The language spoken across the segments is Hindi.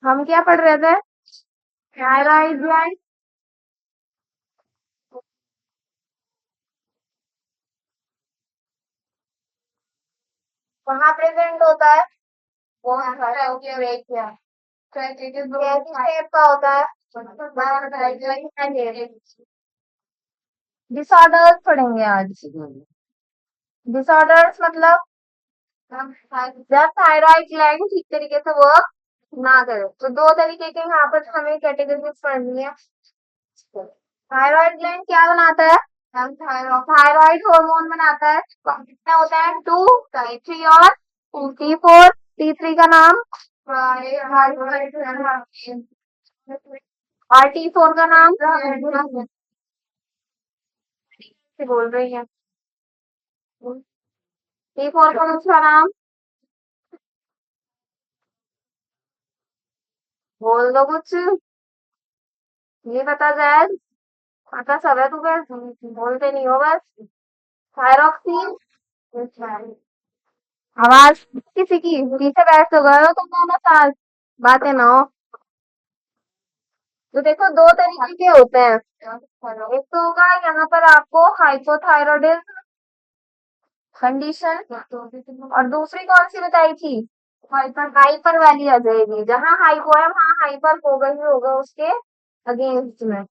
हम क्या पढ़ रहे थे? Thyroid gland. कहाँ प्रेजेंट होता है? वो ब्रेकिया। कैसी शेप का होता है? डिसऑर्डर्स पढ़ेंगे आज। डिसऑर्डर्स मतलब जब थायराइड ग्लैंड ठीक तरीके से वर्क ना करे, तो दो तरीके के यहाँ पर हमें कैटेगरीज पढ़नी है। थायराइड ग्लैंड क्या बनाता है? थायराइड हार्मोन बनाता है। कितना होता है? टू, T3 और T4। T3 का नाम और T4 का नाम से बोल रही है। T4 का दूसरा नाम बोल दो कुछ, ये पता जाए। पता सब है तुम्हें, बोलते नहीं हो बस। थायरॉक्सिन। आवाज किसी की पीछे बैठ तो गए हो तुम दोनों साथ, बातें ना हो। तो देखो दो तरीके के होते हैं। एक तो होगा यहाँ पर आपको हाइपोथायरॉयडिज्म कंडीशन, और दूसरी कौन सी बताई थी? हाइपर वाली आ जाएगी। जहाँ हाइपो है वहाँ हाइपर होगा ही होगा उसके अगेंस्ट में।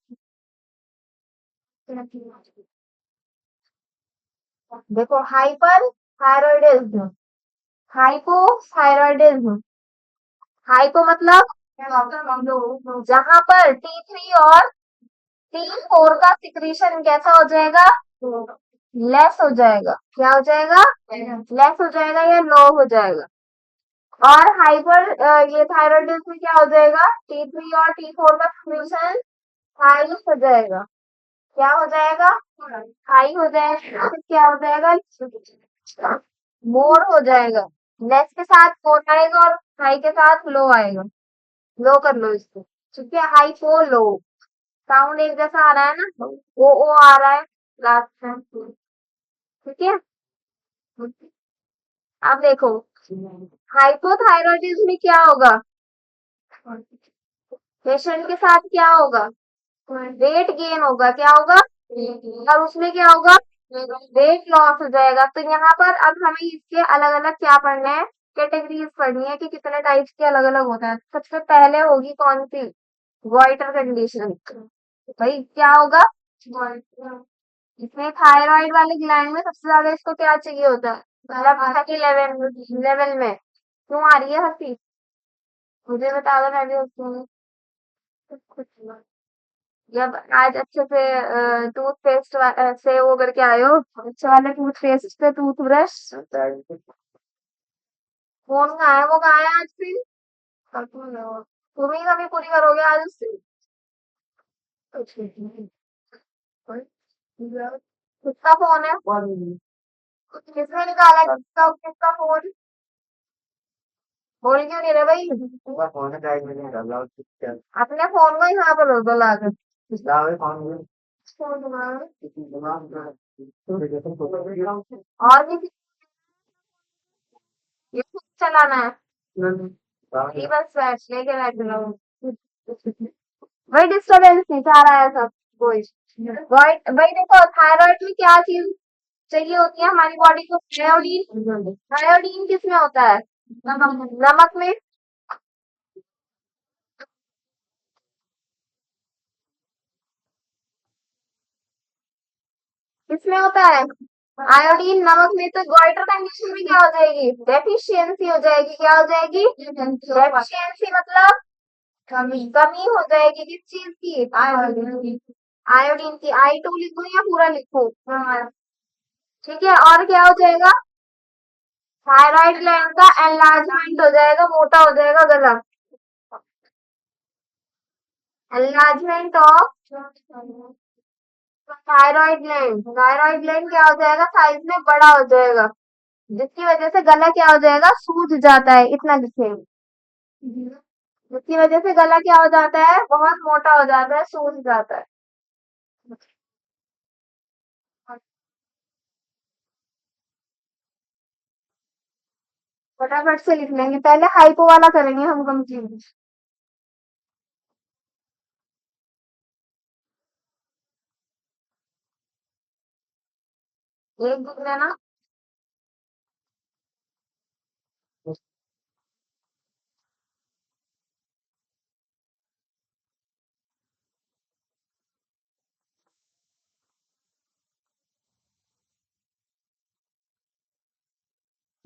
देखो हाइपर थायरॉयडिज्म, हाइपोथायरॉयडिज्म। हाइपो मतलब जहां पर T3 और T4 का सिक्रीशन कैसा हो जाएगा? लेस हो जाएगा। क्या हो जाएगा? लेस हो जाएगा या लो हो जाएगा। और हाइपर ये थायरॉयडिज्म में क्या हो जाएगा? T3 और T4 का सिक्रीशन हाई हो जाएगा। क्या हो जाएगा? हाई हो जाएगा। फिर क्या हो जाएगा? मोर हो जाएगा। लेस के साथ मोर आएगा और हाई के साथ लो आएगा। लो कर लो इसको। ठीक है, हाई को लो, साउंड एक जैसा आ रहा है ना, ओ आ रहा है लास्ट में। ठीक है, अब देखो हाइपोथायरॉयडिज्म में क्या होगा? पेशेंट के साथ क्या होगा? वेट गेन होगा। क्या होगा? और उसमें क्या होगा? वेट लॉस हो जाएगा। तो यहाँ पर अब हमें इसके अलग अलग क्या पढ़ने हैं? कैटेगरीज पढ़नी है कि कितने टाइप्स के अलग अलग होते हैं। सबसे पहले होगी कौन सी? Goitre condition. भाई क्या होगा? इसमें थायराइड वाले ग्लैंड में सबसे ज्यादा इसको क्या चाहिए होता है? मतलब हंसी लेवल लेवल में क्यों आ रही है हंसी? मुझे बता दो, मैं भी हंसूंगी। जब आज अच्छे से टूथपेस्ट से वो करके आए हो, अच्छे वाले टूथपेस्ट से टूथब्रश। फोन कहाँ है? वो कहाँ है आज फिर? तुम ही कभी पूरी करोगे आज उससे? किसका फोन है? किसने निकाला? किसका किसका फोन? बोल क्यों नहीं रहे भाई? अपने फोन को यहाँ पर रख दो लाकर। फोन तुम्हारा। और किसी ये खुद चलाना है? ये बस बैठ लेके बैठ जाओ। वही डिस्टरबेंस नहीं चाह रहा है सब कोई। वही वही देखो थायराइड में क्या चीज चाहिए होती है हमारी बॉडी को? आयोडीन। आयोडीन किस में होता है? नमक में। किसमें होता है? आयोडीन नमक में। तो गॉइटर कंडीशन में क्या हो जाएगी? डेफिशिएंसी हो जाएगी। क्या हो जाएगी? डेफिशिएंसी मतलब कमी कमी हो जाएगी किस चीज की? आयोडीन की। I2 लिखूं या पूरा लिखूं? ठीक है, और क्या हो जाएगा? थायराइड ग्लैंड का एनलार्जमेंट हो जाएगा, मोटा हो जाएगा गला। एनलार्जमेंट ऑफ थायराइड ग्लैंड क्या हो जाएगा? साइज में बड़ा हो जाएगा, जिसकी वजह से गला क्या हो जाएगा? सूज जाता है, इतना लिखेंगे। जिसकी वजह से गला क्या हो जाता है? बहुत मोटा हो जाता है, सूज जाता है। फटाफट से लिख लेंगे, पहले हाइपो वाला करेंगे हम कंप्लीट। एक लिख लेना।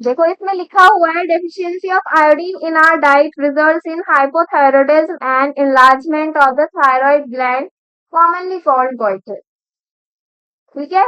देखो इसमें लिखा हुआ है, deficiency of iodine in our diet results in hypothyroidism and enlargement of the thyroid gland, commonly called goiter। ठीक है।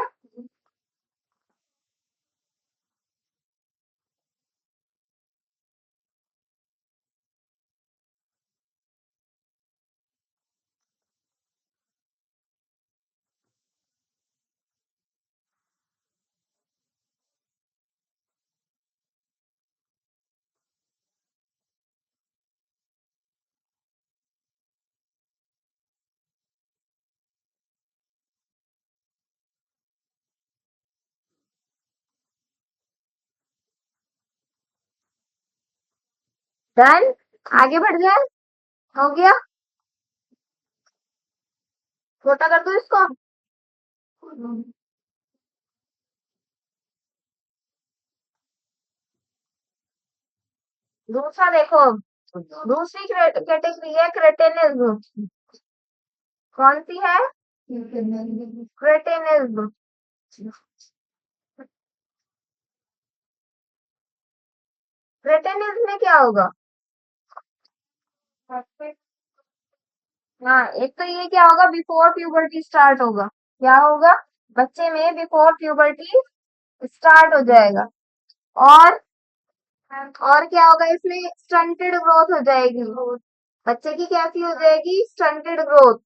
डन। आगे बढ़ जाए। हो गया। छोटा कर दो इसको। दूसरा देखो, दूसरी कैटेगरी है क्रेटेनिज्म। कौन सी है? क्रेटेनिज्म। क्रेटेनिज्म में क्या होगा? हाँ, एक तो ये क्या होगा? बिफोर प्यूबर्टी स्टार्ट होगा। क्या होगा? बच्चे में बिफोर प्यूबर्टी स्टार्ट हो जाएगा। और और क्या होगा इसमें? स्टंटेड ग्रोथ हो जाएगी। बच्चे की कैसी हो जाएगी? Stunted growth.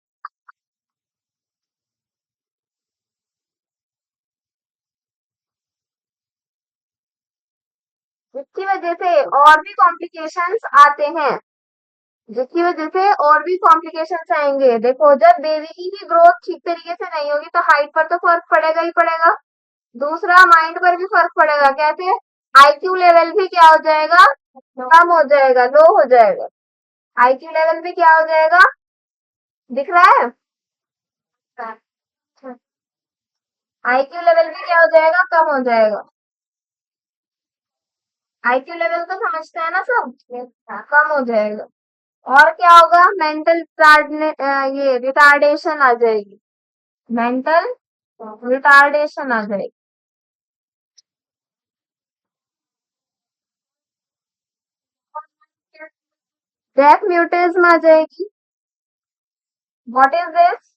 जिसकी वजह से और भी कॉम्प्लिकेशंस आते हैं। जिसकी वजह से और भी कॉम्प्लिकेशंस आएंगे। देखो, जब बेबी की ग्रोथ ठीक तरीके से नहीं होगी तो हाइट पर तो फर्क पड़ेगा ही पड़ेगा। दूसरा, माइंड पर भी फर्क पड़ेगा। कैसे? आईक्यू लेवल भी क्या हो जाएगा? कम हो जाएगा, लो हो जाएगा। आईक्यू लेवल भी क्या हो जाएगा? दिख रहा है? आईक्यू लेवल भी क्या हो जाएगा? कम हो जाएगा। आईक्यू लेवल तो समझते हैं ना सब? कम हो जाएगा। और क्या होगा? मेंटल ये रिटार्डेशन आ जाएगी। मेंटल रिटार्डेशन आ जाएगी। डेफ म्यूटिज्म आ जाएगी। What is this?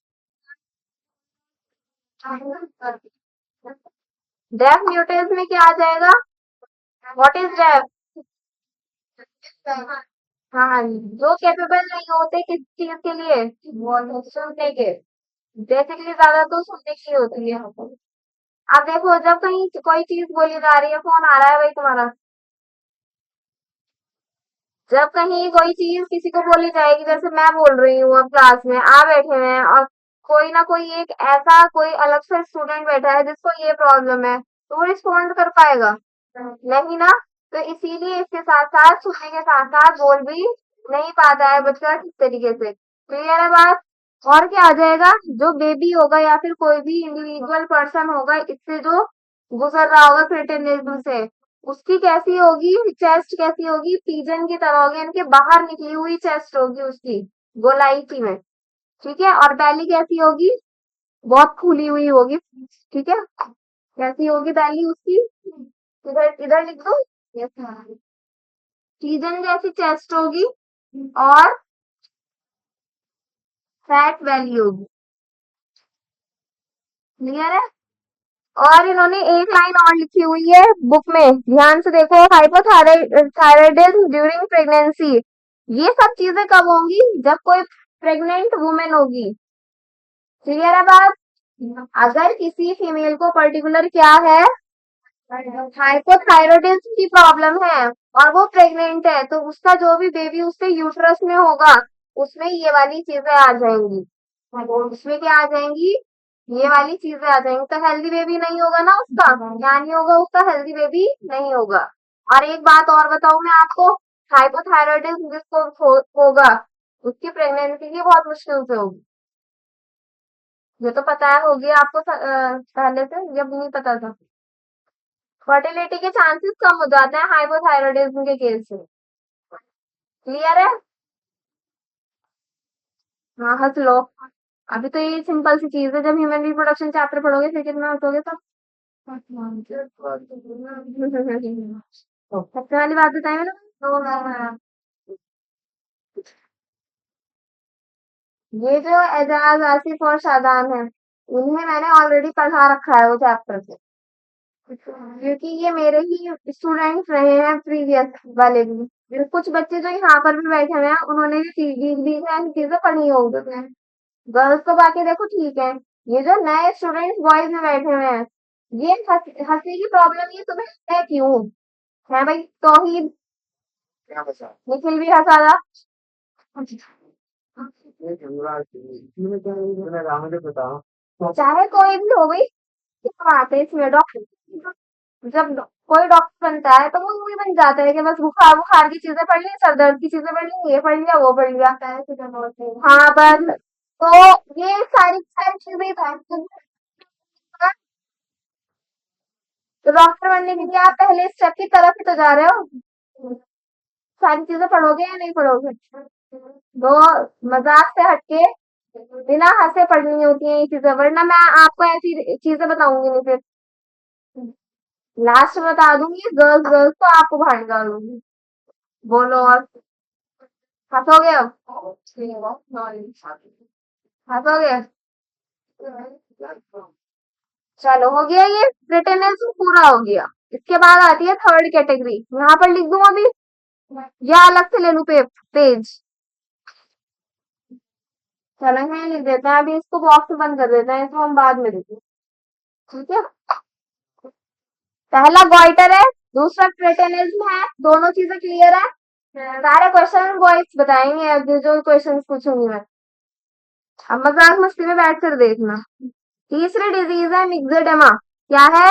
Deaf mutism में क्या आ जाएगा? What is deaf? हाँ, जो कैपेबल नहीं होते किस चीज के लिए? सुनने के। बेसिकली ज्यादा तो सुनने की होती है। अब देखो, जब कहीं कोई चीज बोली जा रही है, फोन आ रहा है भाई तुम्हारा। जब कहीं कोई चीज किसी को बोली जाएगी, जैसे मैं बोल रही हूँ, अब क्लास में आ बैठे हैं और कोई ना कोई एक ऐसा कोई अलग से स्टूडेंट बैठा है जिसको ये प्रॉब्लम है, तो वो रिस्पॉन्ड कर पाएगा? नहीं ना। तो इसीलिए इसके साथ साथ सुनने के साथ साथ बोल भी नहीं पाता है बच्चा ठीक तरीके से। क्लियर है बात? और क्या आ जाएगा? जो बेबी होगा या फिर कोई भी इंडिविजुअल पर्सन होगा इससे जो गुजर रहा होगा क्रिटिनिज्म से, उसकी कैसी होगी? चेस्ट कैसी होगी? पीजन की तरह होगी, इनके बाहर निकली हुई चेस्ट होगी उसकी, गोलाई सी में। ठीक है। और बैली कैसी होगी? बहुत फूली हुई होगी। ठीक है। कैसी होगी बैली उसकी? इधर इधर लिख दो। यस। पीजन जैसी चेस्ट होगी। और फैट वैल्यू होगी। क्लियर है? और इन्होंने एक लाइन और लिखी हुई है बुक में, ध्यान से देखो, हाइपोथायराइडिज्म ड्यूरिंग प्रेगनेंसी। ये सब चीजें कब होंगी? जब कोई प्रेग्नेंट वुमेन होगी। क्लियर है बात? अगर किसी फीमेल को पर्टिकुलर क्या है, हाइपोथायराइडिज्म की प्रॉब्लम है और वो प्रेग्नेंट है, तो उसका जो भी बेबी उसके यूट्रस में होगा, उसमें ये वाली चीजें आ जाएंगी। उसमें क्या आ जाएंगी? ये वाली चीजें आ जाएंगी। तो हेल्दी बेबी नहीं होगा ना उसका, क्या नहीं होगा उसका? हेल्दी बेबी नहीं होगा। और एक बात और बताऊं मैं आपको, हाइपोथायराइडिज्म जिसको होगा, उसकी प्रेगनेंसी की बहुत मुश्किल से होगी। ये तो पता है, होगी आपको पहले से, जब नहीं पता था। फर्टिलिटी के चांसेस कम हो जाते हैं हाइपोथायराइडिज्म के केस में। क्लियर है? हाँ, हंस लो। अभी तो ये सिंपल सी चीज है, जब ह्यूमन रिप्रोडक्शन चैप्टर पढ़ोगे फिर कितना हंसोगे सब। सबसे वाली बात बताई मैंने। तो ये जो एजाज, आसिफ और शादान है, इन्हें मैंने ऑलरेडी पढ़ा रखा है वो चैप्टर से, क्योंकि ये मेरे ही स्टूडेंट्स रहे हैं प्रीवियस वाले भी। फिर कुछ बच्चे जो यहाँ पर भी बैठे हुए हैं, उन्होंने भी भी ऐसी चीजें पढ़ी होंगी। गर्ल्स तो बाकी देखो ठीक है, ये जो नए स्टूडेंट्स बॉयज में बैठे हुए हैं, ये हंसी की प्रॉब्लम ये तुम्हें है क्यों? है भाई तौहीद, निखिल भी हंसा था। चाहे कोई भी हो गई, क्या बात है इसमें? डॉक्टर, जब कोई डॉक्टर बनता है तो वो वही बन जाता है कि बस बुखार बुखार की चीजें पढ़ ली, सर दर्द की चीजें पढ़ ली, ये पढ़ लिया वो पढ़ लिया। हाँ बस, तो ये सारी सारी चीजें था। तो डॉक्टर बनने के लिए आप पहले स्टेप की तरफ ही तो जा रहे हो। सारी चीजें पढ़ोगे या नहीं पढ़ोगे? तो मजाक से हटके बिना हंसे पढ़नी होती है ये चीजें, वरना मैं आपको ऐसी चीजें बताऊंगी नहीं फिर। लास्ट में बता दूंगी गर्ल्स गर्ल्स तो आपको बाहर निकाल दूंगी। बोलो और, हंसोगे अब? हंसोगे? चलो हो गया, ये रिटेनर्स पूरा हो गया। इसके बाद आती है थर्ड कैटेगरी, यहाँ पर लिख दूं अभी या अलग से ले लूं पेज? चलो यहीं लिख देते हैं, अभी इसको बॉक्स में बंद कर देते हैं, इसको हम बाद में देखेंगे। ठीक है? पहला गॉइटर है, दूसरा क्रेटेनिज्म है, दोनों चीजें क्लियर है। सारे क्वेश्चन बॉयज बताएंगे अब जो क्वेश्चन पूछूंगी मैं। अब मजाक मस्ती में बैठ कर देखना। तीसरी डिजीज है मिक्सोडेमा। क्या है?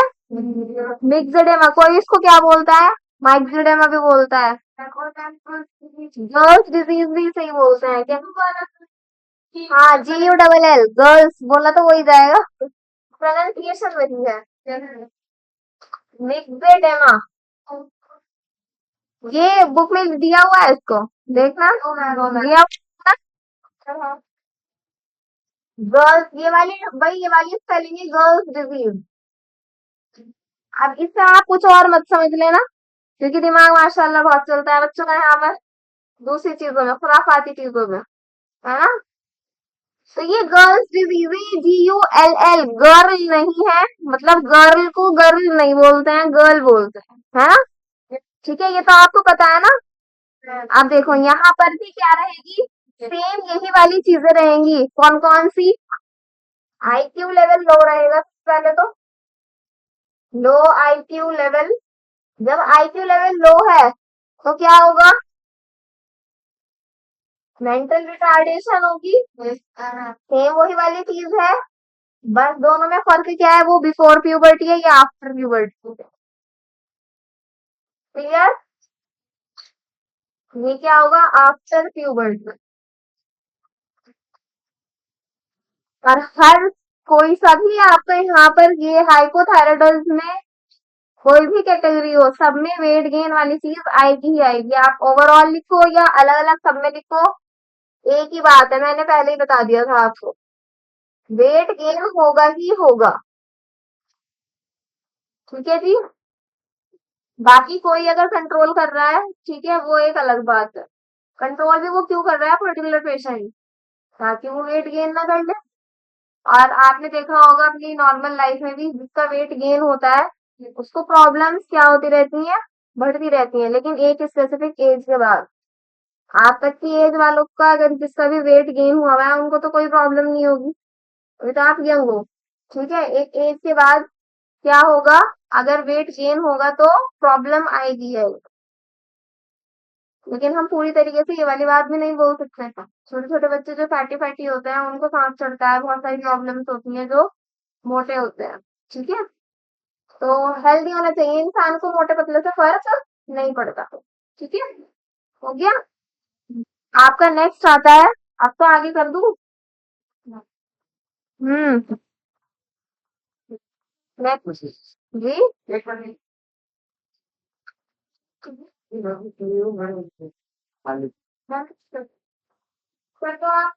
मिक्सोडेमा। कोई इसको क्या बोलता है? माइक्सोडेमा भी बोलता है। गर्ल्स डिजीज भी सही बोलते हैं क्या? हाँ, GULL, गर्ल्स बोला तो वही जाएगा। प्रोनाउंसिएशन वही है। मिक्सोडेमा, ये बुक में दिया हुआ है इसको, देखना दिया हुआ है। गर्ल्स, ये वाली भाई, ये वाली स्पेलिंग है गर्ल्स डिजीज। अब इससे आप कुछ और मत समझ लेना, क्योंकि दिमाग माशाल्लाह बहुत चलता है बच्चों का यहाँ पर, दूसरी चीजों में, खुराफाती चीजों में, है ना? तो ये गर्ल्स डिजीज है, GULL, गर्ल नहीं है, मतलब गर्ल को गर्ल नहीं बोलते हैं, गर्ल बोलते हैं, है ना? ठीक है, ये तो आपको पता है ना? अब देखो यहाँ पर भी क्या रहेगी, सेम यही वाली चीजें रहेंगी। कौन कौन सी? IQ लेवल लो रहेगा पहले तो, लो IQ लेवल। जब IQ लेवल लो है तो क्या होगा? मेंटल रिटार्डेशन होगी। सेम वही वाली चीज है, बस दोनों में फर्क क्या है, वो बिफोर प्यूबर्टी है या आफ्टर प्यूबर्टी है। क्लियर? ये क्या होगा? After puberty. और हर कोई सभी आपका यहाँ पर ये हाइपोथायराइडिज्म में कोई भी कैटेगरी हो, सब में वेट गेन वाली चीज आएगी ही आएगी। आप ओवरऑल लिखो या अलग अलग सब में लिखो, एक ही बात है, मैंने पहले ही बता दिया था आपको, वेट गेन होगा ही होगा। ठीक है जी? बाकी कोई अगर कंट्रोल कर रहा है, ठीक है, वो एक अलग बात है। कंट्रोल भी वो क्यों कर रहा है? पर्टिकुलर पेशेंट, ताकि वो वेट गेन ना कर ले। और आपने देखा होगा अपनी नॉर्मल लाइफ में भी, जिसका वेट गेन होता है उसको प्रॉब्लम्स क्या होती रहती हैं, बढ़ती रहती हैं, लेकिन एक स्पेसिफिक एज के बाद। आप तक की एज वालों का अगर जिसका भी वेट गेन हुआ है उनको तो कोई प्रॉब्लम नहीं होगी, अभी तो आप यंग हो। ठीक है, एक एज के बाद क्या होगा, अगर वेट गेन होगा तो प्रॉब्लम आएगी है। लेकिन हम पूरी तरीके से ये वाली बात भी नहीं बोल सकते हैं। छोटे छोटे बच्चे जो फैटी फैटी होते हैं उनको सांस चढ़ता है, बहुत सारी प्रॉब्लम्स होती हैं जो मोटे होते हैं। ठीक है, तो हेल्दी होना चाहिए इंसान को, मोटे पतले से फर्क नहीं पड़ता। ठीक है, हो गया। आपका नेक्स्ट आता है, आपको आगे कर दूं। हम्म। नेक्स्ट जी। Next, पर तो आप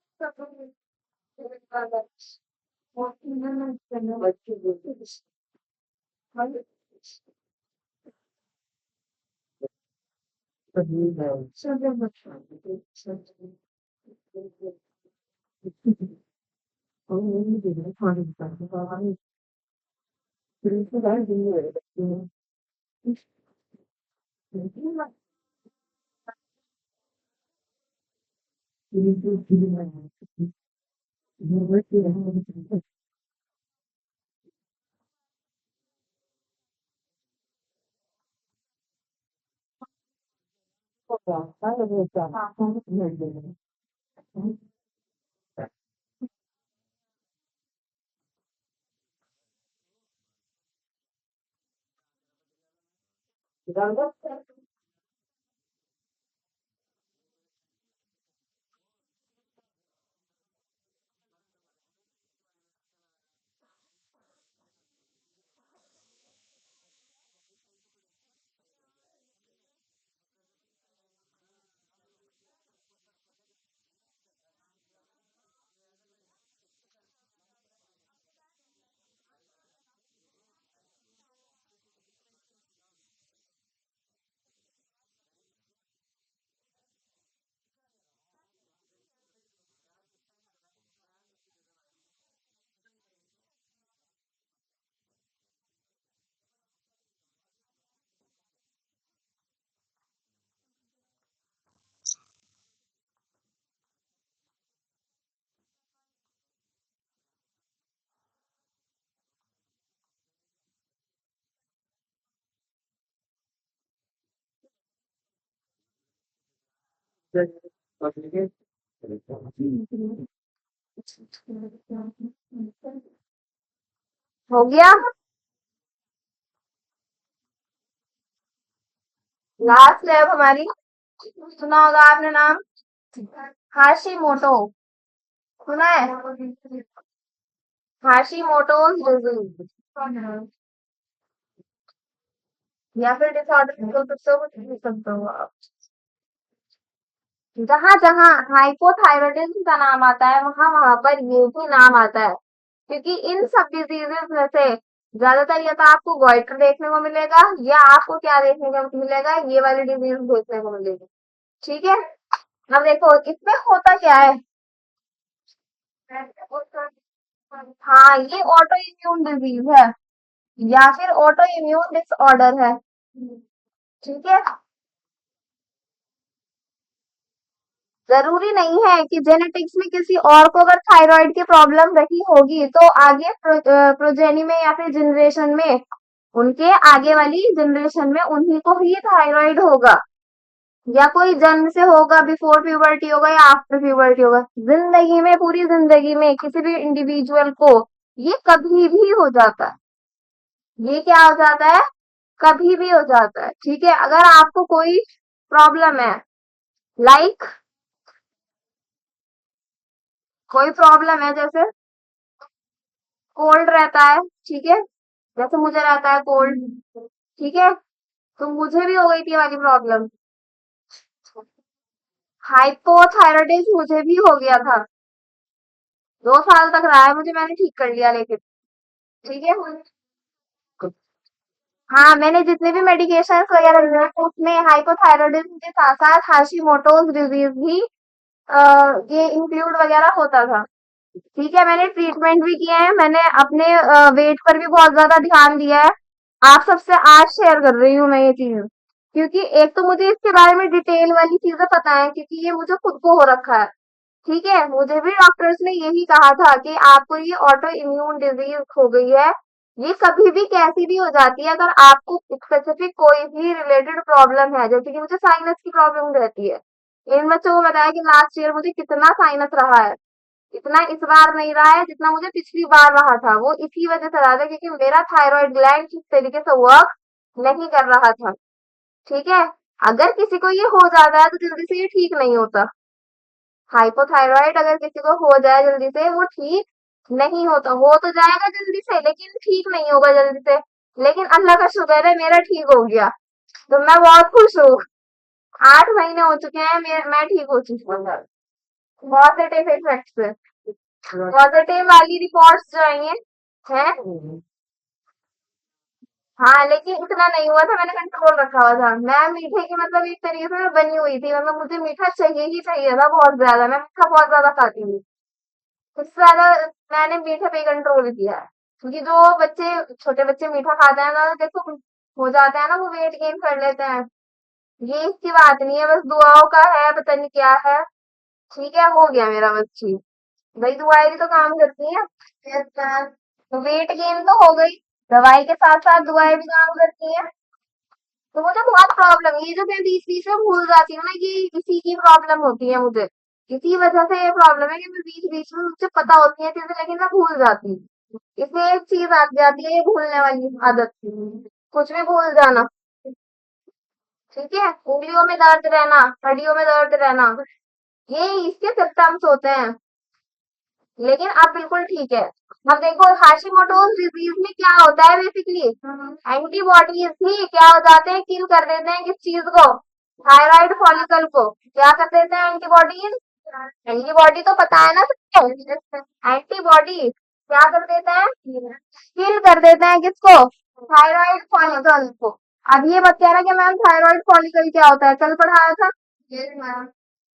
हो गया। लास्ट लैब हमारी, सुना होगा आपने नाम, हाशिमोटो, सुना है? हाशिमोटोज डिजीज, या फिर डिसऑर्डर बोल सकते हो, कुछ भी सकते हो आप। जहां जहां हाइपोथायराइडिज्म का नाम आता है वहां वहां पर ये भी नाम आता है, क्योंकि इन सब डिजीजेस में से ज्यादातर या तो आपको गॉइटर देखने को मिलेगा, या आपको क्या देखने को मिलेगा, ये वाली डिजीज देखने को मिलेगी। ठीक है, अब देखो इसमें होता क्या है। हाँ, ये ऑटो इम्यून डिजीज है या फिर ऑटो इम्यून डिसऑर्डर है। ठीक है, जरूरी नहीं है कि जेनेटिक्स में किसी और को अगर थायराइड की प्रॉब्लम रही होगी तो आगे प्रोजेनी में या फिर जनरेशन में, उनके आगे वाली जनरेशन में उन्हीं को ही थायराइड होगा, या कोई जन्म से होगा, बिफोर प्यूबर्टी होगा या आफ्टर प्यूबर्टी होगा। जिंदगी में, पूरी जिंदगी में किसी भी इंडिविजुअल को ये कभी भी हो जाता है। ये क्या हो जाता है, कभी भी हो जाता है। ठीक है, अगर आपको कोई प्रॉब्लम है, लाइक कोई प्रॉब्लम है, जैसे कोल्ड रहता है, ठीक है, जैसे मुझे रहता है कोल्ड, ठीक है, तो मुझे भी हो गई थी वाली प्रॉब्लम, हाइपोथायराइडिज्म मुझे भी हो गया था, 2 साल तक रहा है मुझे, मैंने ठीक कर लिया लेकिन। ठीक है, हाँ मैंने जितने भी मेडिकेशन वगैरह लिए हैं, उसमें हाइपोथायराइडिज्म के साथ साथ हाशिमोटोज डिजीज भी ये इंक्लूड वगैरह होता था। ठीक है, मैंने ट्रीटमेंट भी किए हैं, मैंने अपने वेट पर भी बहुत ज्यादा ध्यान दिया है। आप सबसे आज शेयर कर रही हूँ मैं ये चीज, क्योंकि एक तो मुझे इसके बारे में डिटेल वाली चीजें पता है, क्योंकि ये मुझे खुद को हो रखा है। ठीक है, मुझे भी डॉक्टर्स ने यही कहा था कि आपको ये ऑटो इम्यून डिजीज हो गई है। ये कभी भी कैसी भी हो जाती है, अगर आपको स्पेसिफिक कोई भी रिलेटेड प्रॉब्लम है, जैसे कि मुझे साइनस की प्रॉब्लम रहती है। इन बच्चों को बताया कि लास्ट ईयर मुझे कितना साइनस रहा है, इतना इस बार नहीं रहा है जितना मुझे पिछली बार रहा था। वो इसी वजह से रहा था क्योंकि मेरा थायराइड ग्लैंड ठीक तरीके से वर्क नहीं कर रहा था। ठीक है, अगर किसी को ये हो जाता है तो जल्दी से ये ठीक नहीं होता। हाइपोथायरॉइड अगर किसी को हो जाए जल्दी से, वो ठीक नहीं होता। हो तो जाएगा जल्दी से, लेकिन ठीक नहीं होगा जल्दी से। लेकिन अल्लाह का शुक्र है मेरा ठीक हो गया, तो मैं बहुत खुश हूँ। 8 महीने हो चुके हैं, मैं ठीक हो चुकी हूँ पॉजिटिव इफेक्ट से। पॉजिटिव वाली रिपोर्ट्स जो आई हैं, हाँ, लेकिन इतना नहीं हुआ था, मैंने कंट्रोल रखा हुआ था। मैं मीठे की मतलब एक तरीके से मैं बनी हुई थी, मतलब मुझे मीठा चाहिए ही चाहिए था बहुत ज्यादा, मैं मीठा बहुत ज्यादा खाती थी। उससे ज्यादा मैंने मीठे पे कंट्रोल किया है, क्योंकि जो बच्चे छोटे बच्चे मीठा खाते हैं ना, तो देखो हो जाता है ना, वो वेट गेन कर लेते हैं। ये इसकी बात नहीं है, बस दुआओं का है, पता नहीं क्या है। ठीक है, हो गया मेरा बस ठीक। भाई दुआएं भी तो काम करती है। वेट गेन तो हो गई, दवाई के साथ साथ दुआएं भी काम करती हैं। तो मुझे बहुत प्रॉब्लम, ये जो मैं बीच बीच में भूल जाती हूँ ना, ये इसी की प्रॉब्लम होती है मुझे। इसी वजह से ये प्रॉब्लम है कि मैं बीच बीच में मुझे पता होती है चीजें, लेकिन मैं भूल जाती हूँ। इसमें एक चीज आ जाती है, ये भूलने वाली आदत, कुछ भी भूल जाना। ठीक है, उंगलियों में दर्द रहना, हड्डियों में दर्द रहना, ये इसके सिम्टम्स होते हैं। लेकिन अब बिल्कुल ठीक है। अब देखो हाशिमोटोज डिजीज में क्या होता है बेसिकली, एंटीबॉडीज ही क्या हो जाते हैं, किल कर देते हैं किस चीज को, थायराइड फॉलिकल को क्या कर देते हैं एंटीबॉडीज। एंटीबॉडी तो पता है ना सबको, एंटीबॉडी क्या कर देते हैं, किल कर देते हैं किसको, थायराइड फॉलिकल को। अब ये मत कहना कि मैम थायराइड फॉलिकल क्या होता है, कल पढ़ाया था।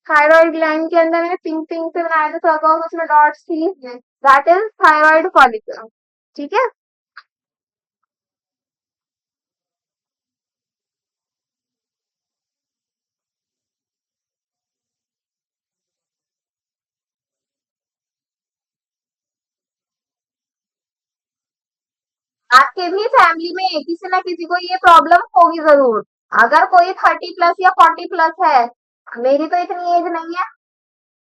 थायराइड ग्लैंड के अंदर मैंने पिंक पिंक से बनाया था सर्कल, उसमें डॉट्स थी, दैट इज थायराइड फॉलिकल। ठीक है, आपके भी फैमिली में किसी ना किसी को ये प्रॉब्लम होगी जरूर। अगर कोई 30+ या 40+ है, मेरी तो इतनी एज नहीं है,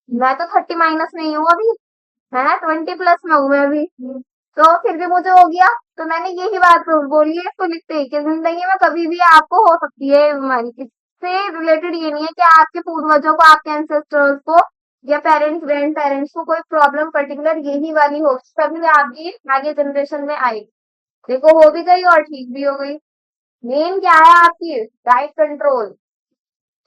मैं तो 30- नहीं हूँ अभी, है 20+ में हूँ मैं अभी। तो फिर भी मुझे हो गया, तो मैंने यही बात बोली है इसको लिखते ही कि जिंदगी में कभी भी आपको हो सकती है ये बीमारी। इससे रिलेटेड ये नहीं है कि आपके पूर्वजों को, आपके एंसेस्टर्स को या पेरेंट्स ग्रैंड पेरेंट्स को कोई प्रॉब्लम पर्टिकुलर यही वाली हो, तभी आपकी आगे जनरेशन में आएगी। देखो हो भी गई और ठीक भी हो गई। मेन क्या है आपकी डाइट कंट्रोल।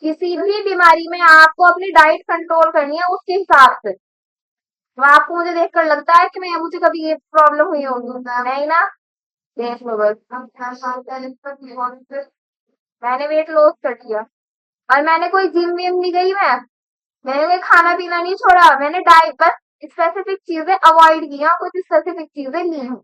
किसी भी बीमारी में आपको अपनी डाइट कंट्रोल करनी है उसके हिसाब से। तो आपको मुझे देखकर लगता है कि मैं मुझे कभी ये प्रॉब्लम हुई होगी, नहीं ना। देख लो बस, मैंने वेट लॉस कर लिया, और मैंने कोई जिम विम नहीं गई मैंने कोई खाना पीना नहीं छोड़ा, मैंने डाइट बस स्पेसिफिक चीजें अवॉइड की हैं, कुछ स्पेसिफिक चीजें ली हैं।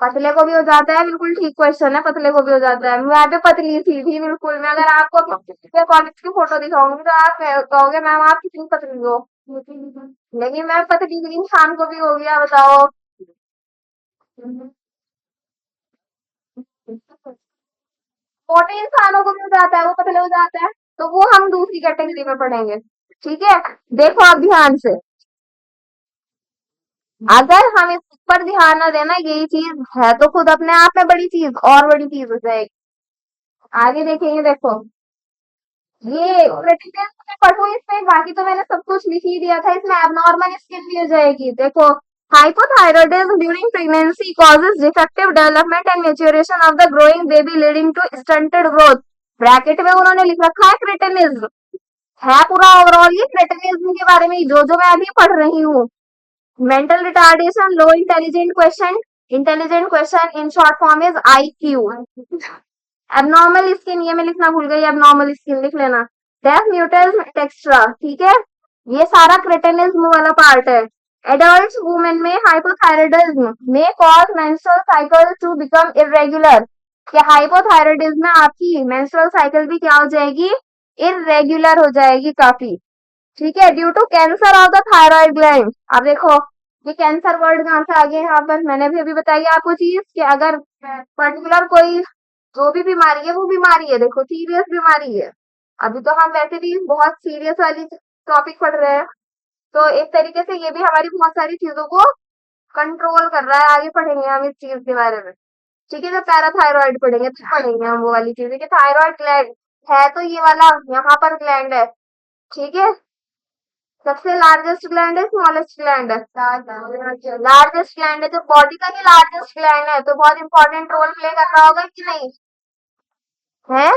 पतले को भी हो जाता है, बिल्कुल ठीक क्वेश्चन है, पतले को भी हो जाता है। मैं भी पतली सी थी बिल्कुल, मैं अगर आपको कॉलेज की फोटो दिखाऊंगी तो आप कहोगे मैम आप कितनी पतली हो। लेकिन मैं पतली हुई इंसान को भी हो गया, बताओ। मोटे इंसानों को भी हो जाता है, वो पतले हो जाते हैं, तो वो हम दूसरी कैटेगरी में पढ़ेंगे। ठीक है, देखो अब ध्यान से, अगर हम इस पर ध्यान न देना, यही चीज है तो खुद अपने आप में बड़ी चीज, और बड़ी चीज हो जाएगी। आगे देखेंगे, देखो ये क्रिटिकल में पढ़ो, इसमें बाकी तो मैंने सब कुछ लिख ही दिया था, इसमें एबनॉर्मल स्किन भी हो जाएगी। देखो hypothyroidism during pregnancy causes defective development and maturation of the growing baby leading to stunted growth। Bracket में उन्होंने लिख रखा है क्रिटिनिज्म, है पूरा ओवरऑल ये क्रिटिनिज्म के बारे में जो मैं अभी पढ़ रही हूँ। Mental retardation, low intelligent question in short form is IQ। Abnormal skin, ये मैं लिखना भूल गई, एबनॉर्मल स्किन लिख लेना। डेफ म्यूटस एक्स्ट्रा, ठीक है। ये सारा क्रेटिनिज्म वाला पार्ट है। एडल्ट वुमेन में हाइपोथायराइडिज्म में cause menstrual cycle to become irregular, कि हाइपोथायराइडिज्म में आपकी मेंस्ट्रुअल साइकिल भी क्या हो जाएगी, इरेगुलर हो जाएगी काफी, ठीक है। Due to cancer of the thyroid gland. अब देखो ये कैंसर वर्ड कहाँ से आ गया यहाँ पर, मैंने भी अभी बताई आपको चीज कि अगर पर्टिकुलर कोई जो भी बीमारी है वो बीमारी है, देखो सीरियस बीमारी है। अभी तो हम वैसे भी बहुत सीरियस वाली टॉपिक पढ़ रहे हैं, तो एक तरीके से ये भी हमारी बहुत सारी चीजों को कंट्रोल कर रहा है। आगे पढ़ेंगे हम इस चीज के बारे में, ठीक है। जब पैराथायरॉइड पढ़ेंगे तो पढ़ेंगे हम वो वाली चीजें कि थायराइड ग्लैंड है तो ये वाला यहाँ पर ग्लैंड है, ठीक है। सबसे लार्जेस्ट ग्लैंड है, स्मॉलेस्ट ग्लैंड है, लार्जेस्ट ग्लैंड है, जो बॉडी का ही लार्जेस्ट ग्लैंड है, तो बहुत इंपॉर्टेंट रोल प्ले कर रहा होगा कि नहीं है।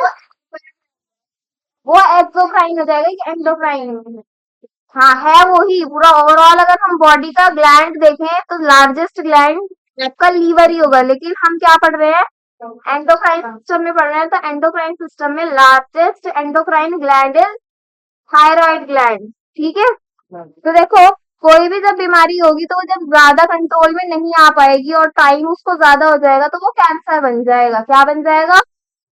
वो एक्सोक्राइन हो जाएगा कि एंडोक्राइन। हाँ है वो ही पूरा ओवरऑल। अगर हम बॉडी का ग्लैंड देखें तो लार्जेस्ट ग्लैंड आपका लीवर ही होगा, लेकिन हम क्या पढ़ रहे हैं, एंडोक्राइन सिस्टम में पढ़ रहे हैं। तो एंडोक्राइन सिस्टम में largest endocrine gland is thyroid gland, ठीक है। तो देखो कोई भी जब बीमारी होगी तो वो जब ज्यादा कंट्रोल में नहीं आ पाएगी और टाइम उसको ज्यादा हो जाएगा तो वो कैंसर बन जाएगा। क्या बन जाएगा,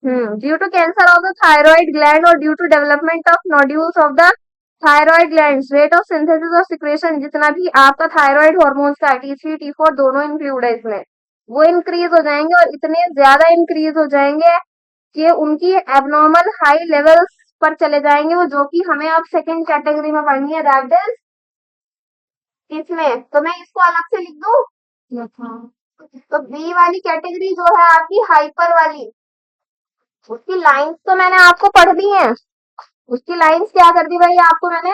due to cancer of the thyroid gland और due to development of nodules of the thyroid gland, rate of synthesis और सिक्रेशन, जितना भी आपका थायराइड हार्मोन्स का T3 T4 दोनों इंक्लूड है इसमें, वो इंक्रीज हो जाएंगे और इतने ज्यादा इंक्रीज हो जाएंगे कि उनकी एबनॉर्मल हाई लेवल्स पर चले जाएंगे, वो जो कि हमें अब सेकंड कैटेगरी में पढ़नी है, दैट इज इसमें। तो मैं इसको अलग से लिख दूं, तो बी वाली कैटेगरी जो है आपकी हाइपर वाली, उसकी लाइंस तो मैंने आपको पढ़ दी है। उसकी लाइंस क्या कर दी भाई, आपको मैंने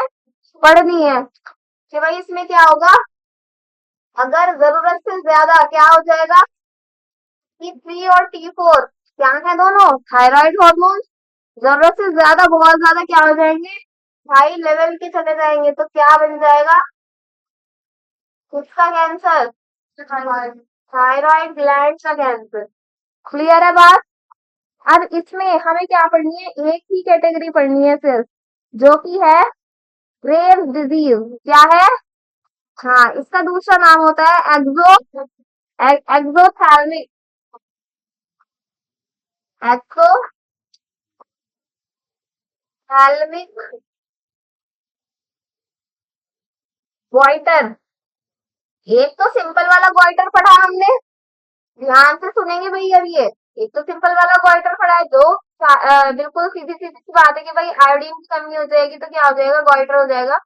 पढ़ दी है कि भाई इसमें क्या होगा, अगर जरूरत से ज्यादा क्या हो जाएगा, T3 और T4 क्या है दोनों थायराइड हार्मोन, जरूरत से ज्यादा बहुत ज्यादा क्या हो जाएंगे, हाई लेवल के चले जाएंगे, तो क्या बन जाएगा, किसका कैंसर, थायराइड ग्लैंड का कैंसर। क्लियर है बात। अब इसमें हमें क्या पढ़नी है, एक ही कैटेगरी पढ़नी है सिर्फ, जो कि है ग्रेव्स डिजीज। क्या है, हाँ इसका दूसरा नाम होता है एक्सोथैल्मिक एक्सोथैल्मिक गॉइटर। एक तो सिंपल वाला गॉइटर पढ़ा हमने, ध्यान से सुनेंगे भाई। अब ये एक तो सिंपल वाला गॉइटर पढ़ा है जो बिल्कुल सीधी सीधी सी बात है कि भाई आयोडीन की कमी हो जाएगी तो क्या हो जाएगा, गॉइटर हो जाएगा,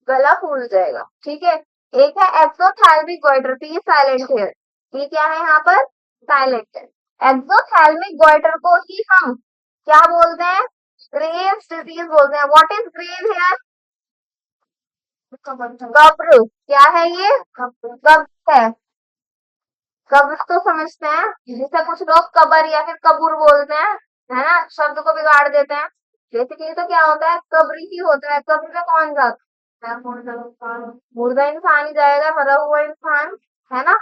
गला फूल जाएगा, ठीक है। एक है एक्सोथैल्मिक गॉइटर, पी साइलेंट है, ये क्या है यहाँ पर, साइलेंट है। एक्सोथैल्मिक गॉइटर को ही हम क्या बोलते हैं, ग्रेव्स डिजीज बोलते हैं। व्हाट इज ग्रेव हियर, कब्र। क्या है ये, कब्र है। कब्र तो समझते हैं, जिसे कुछ लोग कबर या फिर कबूर बोलते हैं, है ना, शब्द को बिगाड़ देते हैं। बेसिकली तो क्या होता है, कब्र ही होता है। कब्र में कौन जाता है, मुर्दा इंसान ही जाएगा, मरा हुआ इंसान, है ना।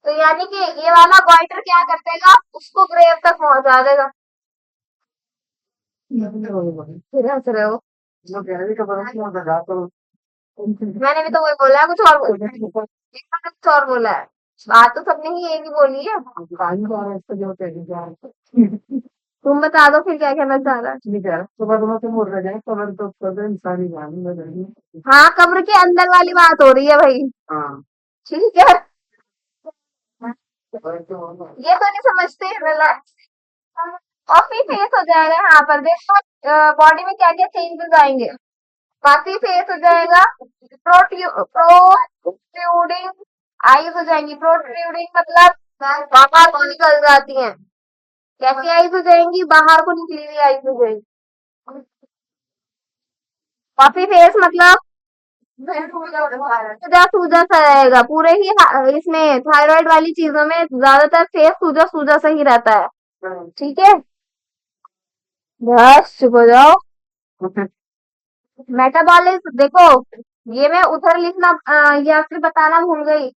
तो यानी कि ये वाला गॉइटर क्या कर देगा, उसको ग्रेव तक पहुंचा देगा। फिर हंस रहे हो, मैंने भी तो वही बोला है, कुछ और बोला है, कुछ और बोला है। बात तो सबने ही एक ही बोली है। तुम बता दो फिर क्या कहना चाह रहा है। हाँ कब्र के अंदर वाली बात हो रही है भाई, ठीक है। ये तो नहीं समझते, रिलैक्स। कॉफी फेस हो जाएगा यहाँ पर, देखो बॉडी में क्या क्या चेंजेस आएंगे। कॉफी फेस हो जाएगा, प्रोट्रूडिंग आईज हो जाएंगी। प्रोट्रूडिंग मतलब बाहर को निकल जाती हैं। कैसी आईज हो जाएंगी, बाहर को निकली हुई आईज हो जाएंगी। कॉफी फेस मतलब सूजा सूजा सा रहेगा पूरे ही इसमें थायराइड वाली चीजों में ज्यादातर फेस सूजा सूजा सा ही रहता है, ठीक है। बस चुप हो जाओ। मेटाबॉलिज्म देखो, ये मैं उधर लिखना या फिर बताना भूल गई,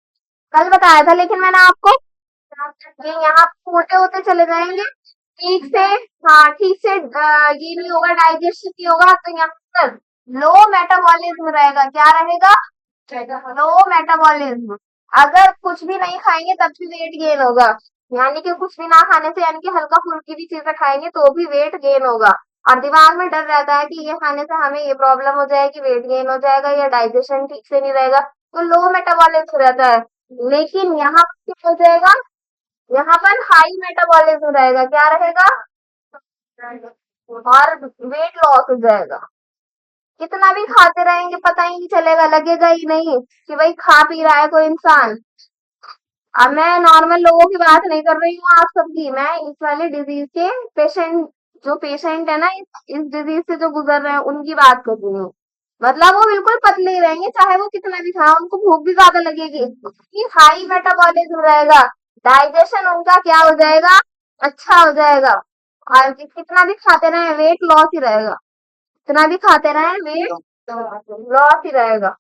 कल बताया था लेकिन मैंने आपको, ये यहाँ मोटे होते चले जाएंगे, ठीक से, हाँ ठीक से ये नहीं होगा, डाइजेशन नहीं होगा, तो यहाँ पर लो मेटाबॉलिज्म रहेगा। क्या रहेगा? लो मेटाबॉलिज्म। अगर कुछ भी नहीं खाएंगे तब भी वेट गेन होगा, यानी कि कुछ भी ना खाने से, यानी कि हल्का फुल्की भी चीजें खाएंगे तो भी वेट गेन होगा। और दिमाग में डर रहता है कि ये खाने से हमें ये प्रॉब्लम हो जाएगी, वेट गेन हो जाएगा, या डाइजेशन ठीक से नहीं रहेगा, तो लो मेटाबॉलिज्म रहता है। लेकिन यहाँ पर क्या हो जाएगा? यहाँ पर हाई मेटाबॉलिज्म रहेगा। क्या रहेगा? और वेट लॉस हो जाएगा। कितना भी खाते रहेंगे पता ही नहीं चलेगा, लगेगा ही नहीं कि भाई खा पी रहा है कोई इंसान। अब मैं नॉर्मल लोगों की बात नहीं कर रही हूँ, आप सबकी, मैं इस वाले डिजीज के पेशेंट, जो पेशेंट है ना इस डिजीज से जो गुजर रहे हैं उनकी बात कर रही हूँ। मतलब वो बिल्कुल पतले ही रहेंगे चाहे वो कितना भी खाए, उनको भूख भी ज्यादा लगेगी क्योंकि हाई मेटाबॉलिज्म रहेगा। डाइजेशन उनका क्या हो जाएगा? अच्छा हो जाएगा। और कितना भी खाते रहे वेट लॉस ही रहेगा, कितना भी खाते रहे वेट लॉस ही रहेगा।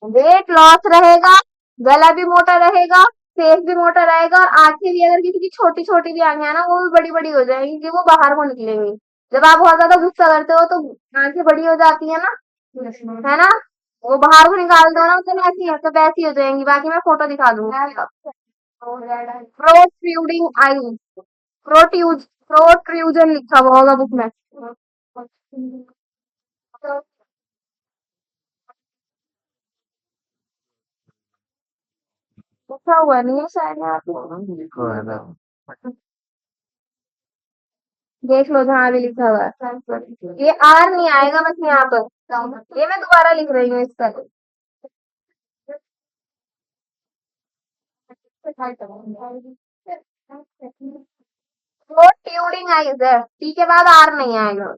वेट लॉस रहेगा, गला भी मोटा रहेगा, फेस भी मोटा रहेगा, और आंखें भी, अगर किसी की छोटी छोटी भी आंखें है ना वो भी बड़ी बड़ी हो जाएंगी कि वो बाहर को निकलेंगी। जब आप बहुत ज्यादा गुस्सा करते हो तो आंखें बड़ी हो जाती है ना, है ना? वो बाहर को निकाल दो ना तो ऐसी है तो वैसी हो जाएंगी, बाकी मैं फोटो दिखा दूंगी। प्रोट्रूडिंग आई, प्रोट्यूज प्रोट्रूजन लिखा हुआ होगा बुक में। लिखा हुआ नहीं है शायद यहाँ पे। देख लो जहाँ भी लिखा हुआ है, ये आर नहीं आएगा बस यहाँ पर, ये मैं दोबारा लिख रही हूँ इसका। प्रोट्यूडिंग आईज है, टी के बाद आर नहीं आएगा।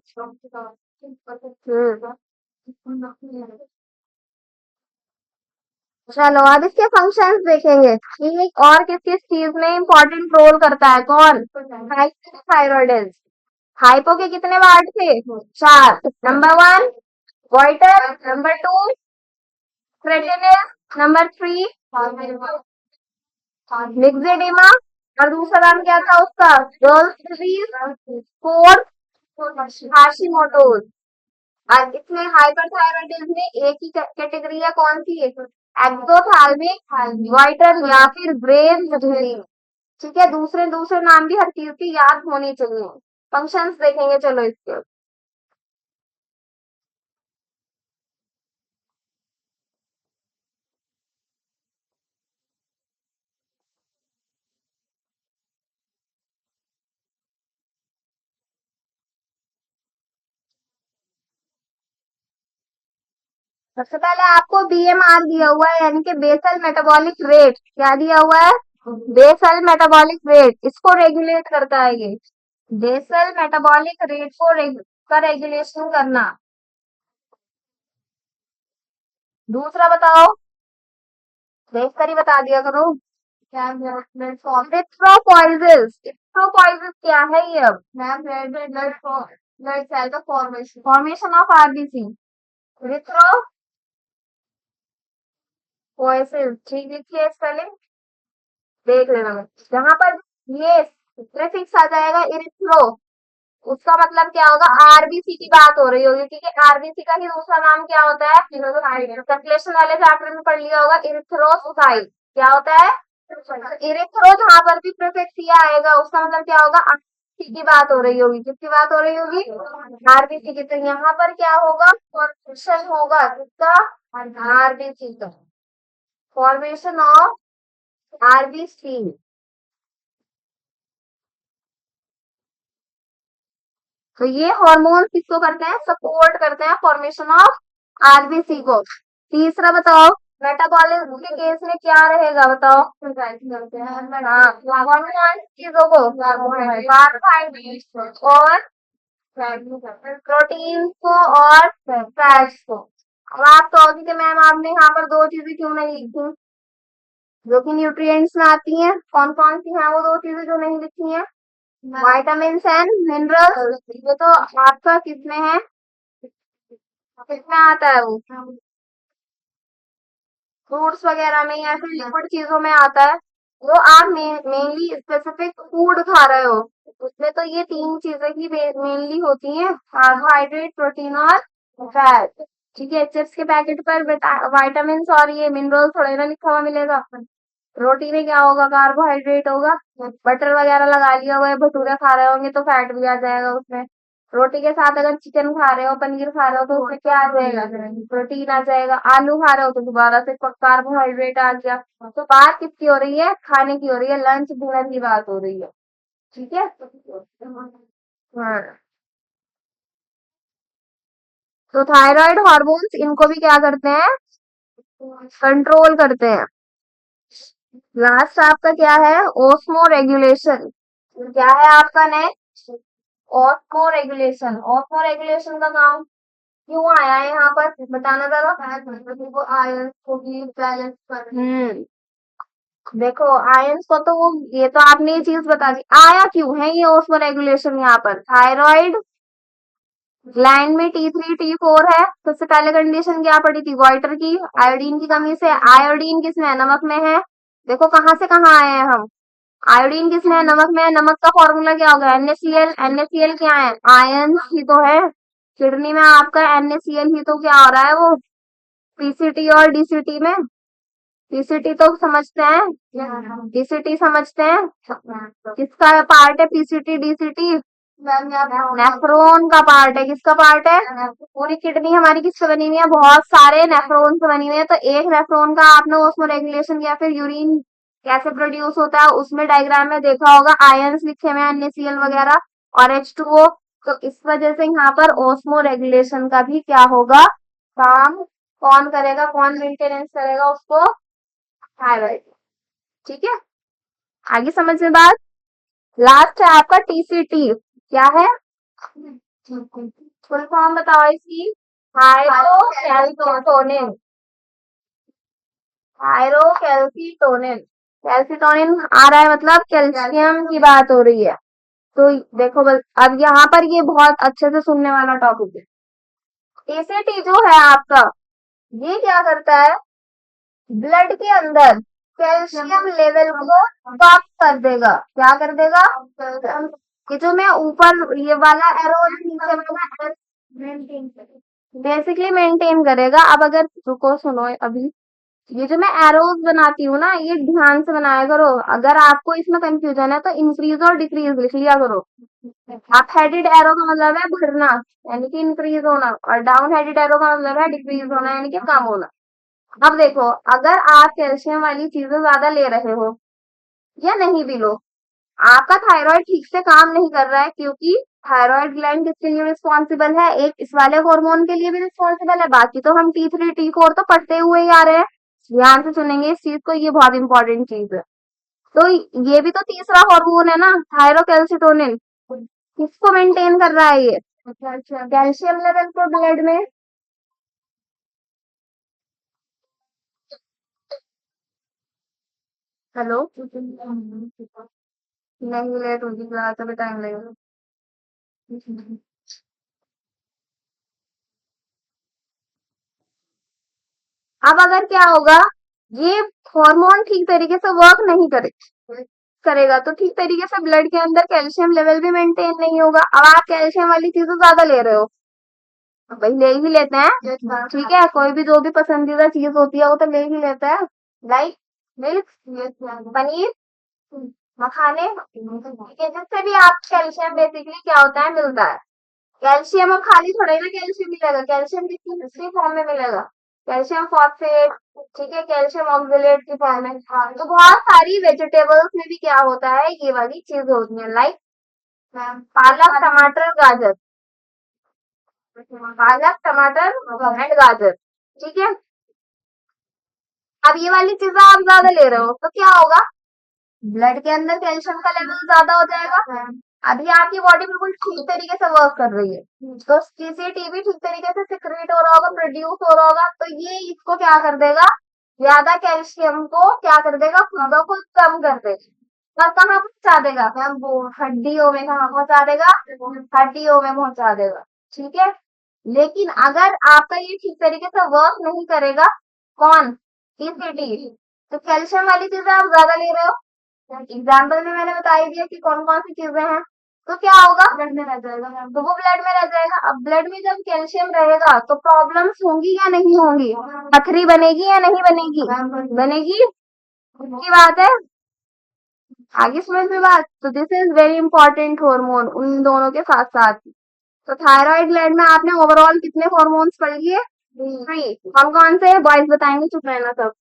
चलो अब इसके फंक्शंस देखेंगे कि और किस किस चीज में इंपॉर्टेंट रोल करता है। कौन? हाइपोथायरॉयडिज्म। हाइपो के कितने वार्ड थे? चार। Number one goitre, number two cretinism, number three myxoedema, और दूसरा नाम क्या था उसका? Girls disease. Fourth Hashimoto's. और इसमें हाइपरथायरॉयडिज्म में एक ही कैटेगरी है, कौन सी? एक्सोथैल्मिक वाइटर या फिर ब्रेन डिजीज। ठीक है, दूसरे दूसरे नाम भी हर चीज की याद होनी चाहिए। फंक्शंस देखेंगे चलो इसके। सबसे पहले आपको बीएमआर दिया हुआ है, यानी कि बेसल मेटाबॉलिक रेट। क्या दिया हुआ है? बेसल मेटाबॉलिक रेट, इसको रेगुलेट करता है ये। बेसल मेटाबॉलिक रेट को का रेगुलेशन करना। दूसरा बताओ, देख कर ही बता दिया करो। इरिथ्रोपोइसिस। इरिथ्रोपोइसिस क्या है ये? अब मैम, ब्लड सेल का फॉर्मेशन ऑफ आरबीसी। इरिथ्रोपोइसिस, ठीक लिखिए स्पेलिंग, देख लेना। जहां पर ये प्रीफिक्स आ जाएगा इरिथ्रो, उसका मतलब क्या होगा? आरबीसी की बात हो रही होगी, क्योंकि आरबीसी का ही दूसरा नाम क्या होता है? सर्कुलेशन वाले चैप्टर में पढ़ लिया होगा, इरिथ्रोसाइट। क्या होता है? इरिथ्रो, जहां पर भी प्रीफिक्स ये आएगा उसका मतलब क्या होगा? आरबीसी की बात हो रही होगी। किसकी बात हो रही होगी? आरबीसी की। तो यहाँ पर क्या होगा? फॉर्मेशन होगा किसका? आरबीसी का। Formation of RBC. तो ये हार्मोन किसको करते हैं? सपोर्ट करते हैं फॉर्मेशन ऑफ आरबीसी को। तीसरा बताओ, मेटाबॉलिज्म के केस में क्या रहेगा बताओ? हाँ, कौन कौन चीजों को? कार्बोहाइड्रेट और प्रोटीन को और फैट्स को। अब आप कहोगे कि मैम आपने यहाँ पर दो चीजें क्यों नहीं लिखी जो कि न्यूट्रिएंट्स में आती हैं? कौन कौन सी हैं वो दो चीजें जो नहीं लिखी हैं? Vitamin and minerals. ये तो आपका किसमें है? किसमें आता है वो? फ्रूट्स वगैरह में या फिर लिक्विड चीजों में आता है। जो आप मेनली स्पेसिफिक फूड खा रहे हो, उसमें तो ये तीन चीजें ही मेनली होती हैं, कार्बोहाइड्रेट, प्रोटीन और फैट। ठीक है, चिप्स के पैकेट पर विटामिन और ये मिनरल थोड़े ना लिखा हुआ मिलेगा। रोटी में क्या होगा, कार्बोहाइड्रेट होगा। बटर वगैरह लगा लिया हुआ है, भटूरे खा रहे होंगे तो फैट भी आ जाएगा उसमें। रोटी के साथ अगर चिकन खा रहे हो, पनीर खा रहे हो, तो उसमें क्या आ जाएगा, प्रोटीन आ जाएगा। आलू खा रहे हो तो दोबारा से कार्बोहाइड्रेट आ गया। तो बात किसकी हो रही है, खाने की हो रही है, लंच डिनर की बात हो रही है। ठीक है। हाँ। तो थायराइड हार्मोन्स इनको भी क्या करते हैं, कंट्रोल करते हैं। लास्ट आपका क्या है, ओस्मो रेगुलेशन। क्या है आपका next, osmo regulation. Osmo regulation का काम क्यों आया है यहाँ पर, बताना जरा। देखो आयंस को भी बैलेंस कर, देखो आयंस को तो वो, ये तो आपने ये चीज बता दी, आया क्यों है ये ऑस्मो रेगुलेशन यहाँ पर। थायराइड ग्लैंड में T3 T4 है। सबसे पहले कंडीशन क्या पड़ी थी, गोइटर की, आयोडीन की कमी से। आयोडीन किसमें है, नमक में है। देखो कहाँ से कहाँ आए हैं हम, आयोडीन किसमें है, नमक में है। नमक का फॉर्मूला क्या होगा, NaCl। NaCl क्या है, आयन ही तो है। किडनी में आपका NaCl ही तो क्या हो रहा है, वो पीसीटी और डीसीटी में। पीसीटी तो समझते हैं, डीसीटी समझते हैं, किसका पार्ट है पीसीटी डीसीटी, नेफ्रॉन का पार्ट है। किसका पार्ट है, पूरी किडनी हमारी किससे बनी हुई है, बहुत सारे नेफ्रॉन से बनी हुई है। तो एक नेफ्रॉन का आपने उसमें रेगुलेशन या फिर यूरिन कैसे प्रोड्यूस होता है, उसमें डायग्राम में देखा होगा, आयंस लिखे हुए हैं, NaCl वगैरह और H2O। तो इस वजह से यहाँ पर ओस्मो रेगुलेशन का भी क्या होगा, काम कौन करेगा, कौन मेंटेनेंस करेगा उसको, थायराइड। ठीक है, आगे समझ में बात। लास्ट है आपका TCT। क्या है, फुल फॉर्म बताओ इसकी, हाइड्रोकैल्सिटोनिन। हाइड्रोकैल्सिटोनिन, कैल्सिटोनिन आ रहा है मतलब कैल्शियम की बात हो रही है। तो देखो बस, अब यहाँ पर ये बहुत अच्छे से सुनने वाला टॉपिक है। TCT जो है आपका, ये क्या करता है, ब्लड के अंदर कैल्शियम लेवल को कम कर देगा। क्या कर देगा, ये जो मैं ऊपर ये वाला एरो नीचे वाला बेसिकली मेंटेन करेगा। अब अगर रुको सुनो अभी, ये जो मैं एरोज बनाती हूँ ना, ये ध्यान से बनाया करो। अगर आपको इसमें कंफ्यूजन है तो इंक्रीज और डिक्रीज लिख लिया करो। अप हेडेड एरो का मतलब है बढ़ना, यानी कि इंक्रीज होना, और डाउन हेडेड एरो का मतलब है डिक्रीज होना, यानी कि कम होना। अब देखो, अगर आप कैल्शियम वाली चीजें ज्यादा ले रहे हो या नहीं भी लो, आपका थायराइड ठीक से काम नहीं कर रहा है, क्योंकि थायराइड ग्लैंड किसके लिए रिस्पॉन्सिबल है, एक इस वाले हार्मोन के लिए भी रिस्पॉन्सिबल है। बाकी तो हम T3 T4 तो पढ़ते हुए ही आ रहे हैं, ध्यान से सुनेंगे इस चीज को, ये बहुत इंपॉर्टेंट चीज है। तो ये भी तो तीसरा हार्मोन है ना, थायरोकैल्सिटोनिन, किसको मेंटेन कर रहा है ये, कैल्शियम लेवल को ब्लड में। हेलो, नहीं लेट होगी क्लास, अभी टाइम लगेगा। अब अगर क्या होगा, ये हार्मोन ठीक तरीके से वर्क नहीं करेगा, तो ठीक तरीके से ब्लड के अंदर कैल्शियम लेवल भी मेंटेन नहीं होगा। अब आप कैल्शियम वाली चीजें ज्यादा ले रहे हो, भाई ले ही लेते हैं, ठीक है, कोई भी जो भी पसंदीदा चीज होती है वो तो ले ही लेता है, लाइक मिल्क, पनीर, मखाने, ठीक है, जिससे भी आप कैल्शियम बेसिकली क्या होता है, मिलता है। कैल्शियम अब खाली थोड़ा ही ना कैल्शियम मिलेगा, कैल्शियम किसी फॉर्म में मिलेगा, कैल्शियम फॉस्फेट, ठीक है, कैल्शियम ऑक्सलेट की फॉर्म में। हाँ, तो बहुत सारी वेजिटेबल्स में भी क्या होता है, ये वाली चीज होती है, लाइक पालक, टमाटर, गाजर, पालक, टमाटर एंड गाजर। ठीक है, अब ये वाली चीजें आप ज्यादा ले रहे हो तो क्या होगा, ब्लड के अंदर कैल्शियम का लेवल ज्यादा हो जाएगा। अभी आपकी बॉडी बिल्कुल ठीक तरीके से वर्क कर रही है, तो TCT भी ठीक तरीके से सिक्रेट हो रहा होगा, प्रोड्यूस हो रहा होगा, तो ये इसको क्या कर देगा, ज्यादा कैल्शियम को क्या कर देगा, खुद ब खुद कम कर देगा। और कहाँ पहुंचा देगा, मैम वो हड्डियों में, कहाँ पहुंचा देगा, हड्डियों में पहुंचा देगा। ठीक है, लेकिन अगर आपका ये ठीक तरीके से वर्क नहीं करेगा, कौन, TCT, तो कैल्शियम वाली चीजें आप ज्यादा ले रहे हो, एग्जाम्पल में मैंने बता ही दिया कि कौन कौन सी चीजें हैं। तो क्या होगा, ब्लड में रह जाएगा, तो वो ब्लड में रह जाएगा। अब ब्लड में जब कैल्शियम रहेगा तो प्रॉब्लम्स होंगी या नहीं होंगी, पथरी बनेगी या नहीं बनेगी, बनेगी की बात है। आगे समझ में बात। तो this is very important hormone उन दोनों के साथ साथ। तो थायराइड ग्लैंड में आपने ओवरऑल कितने हार्मोन्स पढ़ लिए, 3। कौन कौन से, बॉयज बताएंगे, चुप रहना सब।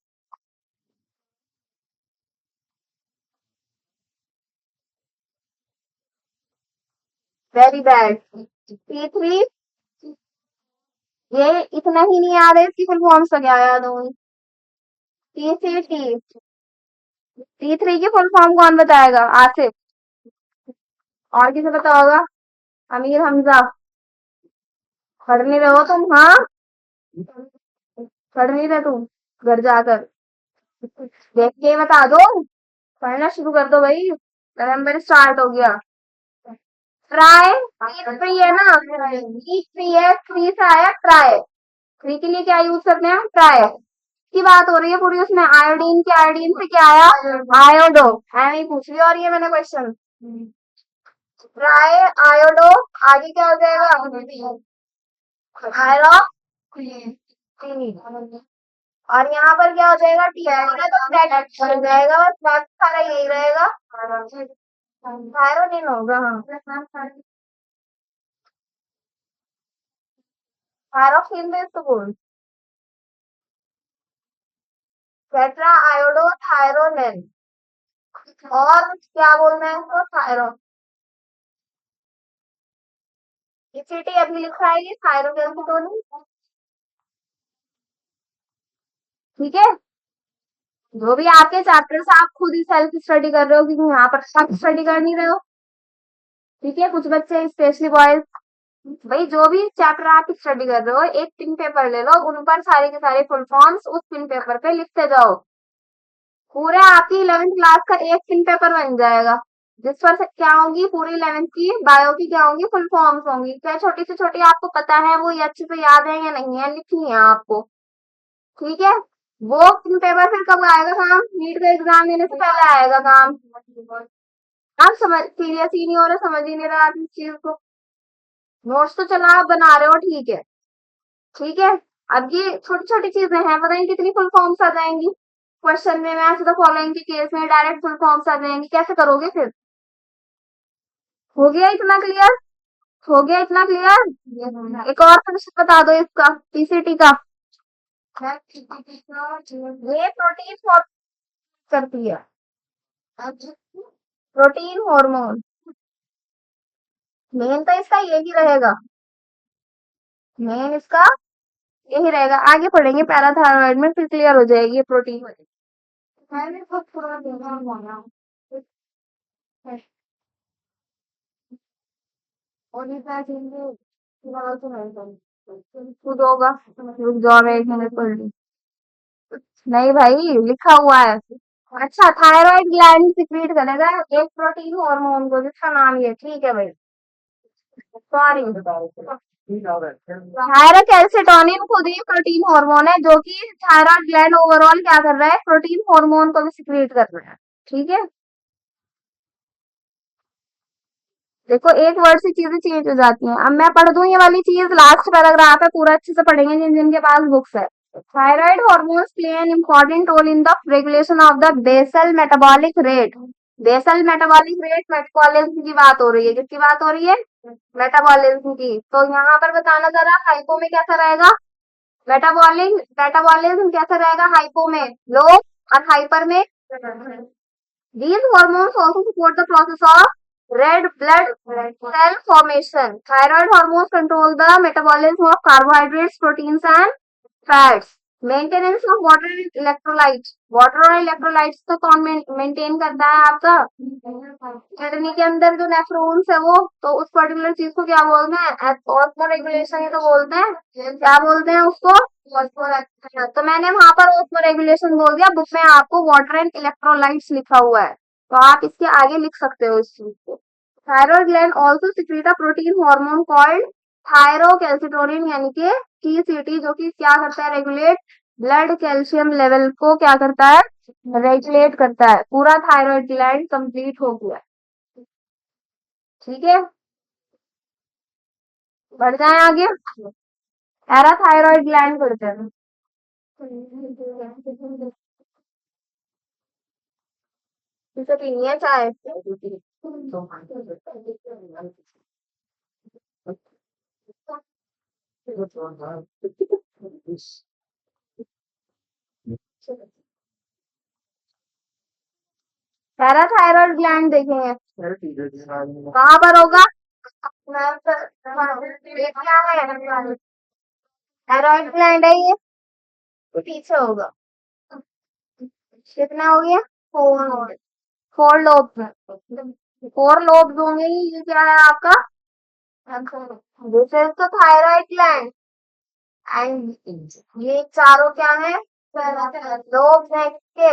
Very bad. T3, ये इतना ही नहीं याद है, इसकी फुल फॉर्म्स तो क्या याद होंगी। TCT, T3 की फुल फॉर्म कौन बताएगा, आसिफ। और किसे पता होगा, अमीर हमजा। पढ़ नहीं रहे हो तुम, हाँ, पढ़ नहीं रहे तुम, घर जाकर देख के ही बता दो। पढ़ना शुरू कर दो भाई, नवंबर स्टार्ट हो गया। ट्राई, फ्री है ना, फ्री है, फ्री से आया ट्राई। फ्री के लिए क्या यूज करते हैं, ट्राई की बात हो रही है पूरी, उसमें आयोडीन की, आयोडीन से क्या आया, आयोडो। ऐਵੇਂ ही पूछ लिया, और ये मैंने क्वेश्चन, ट्राई आयोडो, आगे क्या हो जाएगा, आयरो, और यहाँ पर क्या हो जाएगा, टी होगा तो टेट बन जाएगा, बस बात सारा यही रहेगा, थायरोडिन होगा, हाँ, थायरोक्सिन में इसको बोल, टेट्रा आयोडो थायरोनिन, और क्या बोलना है इसको, थायरो। इसीटी अभी लिखा है, ये थायरोकेल्सिटोनिन, ठीक है। जो भी आपके चैप्टर्स आप खुद ही सेल्फ स्टडी कर रहे हो, क्योंकि यहाँ पर सब स्टडी कर नहीं रहे हो, ठीक है। कुछ बच्चे स्पेशली बॉयज, भाई जो भी चैप्टर आप स्टडी कर रहे हो, एक पिन पेपर ले लो, उन पर सारे के सारे फुल फॉर्म्स उस पिन पेपर पे लिखते जाओ। पूरे आपकी 11th क्लास का एक पिन पेपर बन जाएगा, जिस पर क्या होंगी, पूरी 11th की बायो की क्या होंगी, फुल फॉर्म्स होंगी, चाहे छोटी से छोटी आपको पता है वो, ये अच्छे से याद है या नहीं है, लिखनी है आपको, ठीक है। वो पिन पेपर फिर कब आएगा काम, नीट का एग्जाम देने से पहले आएगा काम। आप समझ, सीरियस ही नहीं हो रहे, समझ ही नहीं रहा आप इस चीज को। नोट्स तो चला आप बना रहे हो, ठीक है, ठीक है। अब ये छोटी छोटी चीजें हैं, पता नहीं कितनी फुल फॉर्म्स आ जाएंगी क्वेश्चन में, मैच द फॉलोइंग के केस में डायरेक्ट फुल फॉर्म्स आ जाएंगी, कैसे करोगे फिर। हो गया इतना क्लियर, हो गया इतना क्लियर। एक और क्वेश्चन बता दो इसका, पीसीटी का। ये प्रोटीन फॉर्म करती है, प्रोटीन हार्मोन, मेन तो इसका यही रहेगा, मेन इसका यही रहेगा। आगे पढ़ेंगे पैराथायरॉइड में, फिर क्लियर हो जाएगी ये प्रोटीन। खुद होगा, रुक जाओ मैं 1 मिनट पढ़ लूं। नहीं भाई, लिखा हुआ है। अच्छा, थायराइड ग्लैंड सिक्रीट करेगा एक प्रोटीन हार्मोन को, जिसका नाम ये, ठीक है भाई, सॉरी। थायरोकेल्सिटोनिन खुद ही प्रोटीन हार्मोन है, जो कि थायराइड ग्लैंड ओवरऑल क्या कर रहा है, प्रोटीन हार्मोन को भी सिक्रीट कर रहा है, ठीक है। देखो एक वर्ड से चीजें चेंज हो जाती हैं। अब मैं पढ़ दूं ये वाली चीज, लास्ट पैराग्राफ है, पूरा अच्छे से पढ़ेंगे जिन जिनके पास बुक्स है। Thyroid hormones play an important role in the regulation of the basal metabolic rate. Basal metabolic rate, metabolism की बात हो रही है, किसकी बात हो रही है, मेटाबॉलिज्म की। तो यहाँ पर बताना जरा, हाइपो में कैसा रहेगा, मेटाबॉलिक मेटाबॉलिज्म कैसा रहेगा, हाइपो में लो, और हाइपर में। These hormones also support the process of red blood cell formation. Thyroid hormones control the metabolism of carbohydrates, proteins and fats. Maintenance of water and electrolytes. Water और electrolytes तो कौन मेंटेन करता है आपका, किडनी के अंदर जो नेफ्रॉन्स है वो, तो उस पर्टिकुलर चीज को क्या बोलते हैं, ऑस्मो रेगुलेशन ही तो बोलते हैं, क्या बोलते हैं उसको, तो मैंने वहां पर ऑस्मो रेगुलेशन बोल दिया, बुक में आपको वाटर एंड इलेक्ट्रोलाइट्स लिखा हुआ है, तो आप इसके आगे लिख सकते हो इस चीज को। Thyroid gland also secrete a protein hormone called thyrocalcitonin, यानी कि TCT, जो कि क्या करता है, रेगुलेट ब्लड कैल्शियम लेवल को क्या करता है, रेगुलेट करता है। पूरा थायराइड ग्लैंड कंप्लीट हो गया। ठीक है, बढ़ जाए आगे। पैराथायरॉइड ग्लैंड करते हैं। इसे पीनी है चाय। पैराथायरॉइड ग्लैंड देखेंगे कहाँ पर होगा। ये क्या है, थायराइड ग्लैंड है ये, तो पीछे होगा। कितना हो गया, 4। 4 लोब्स, 4 लोब्स होंगे। ये क्या है आपका, this is the thyroid gland and ये चारों क्या है, लोब्स है किसके,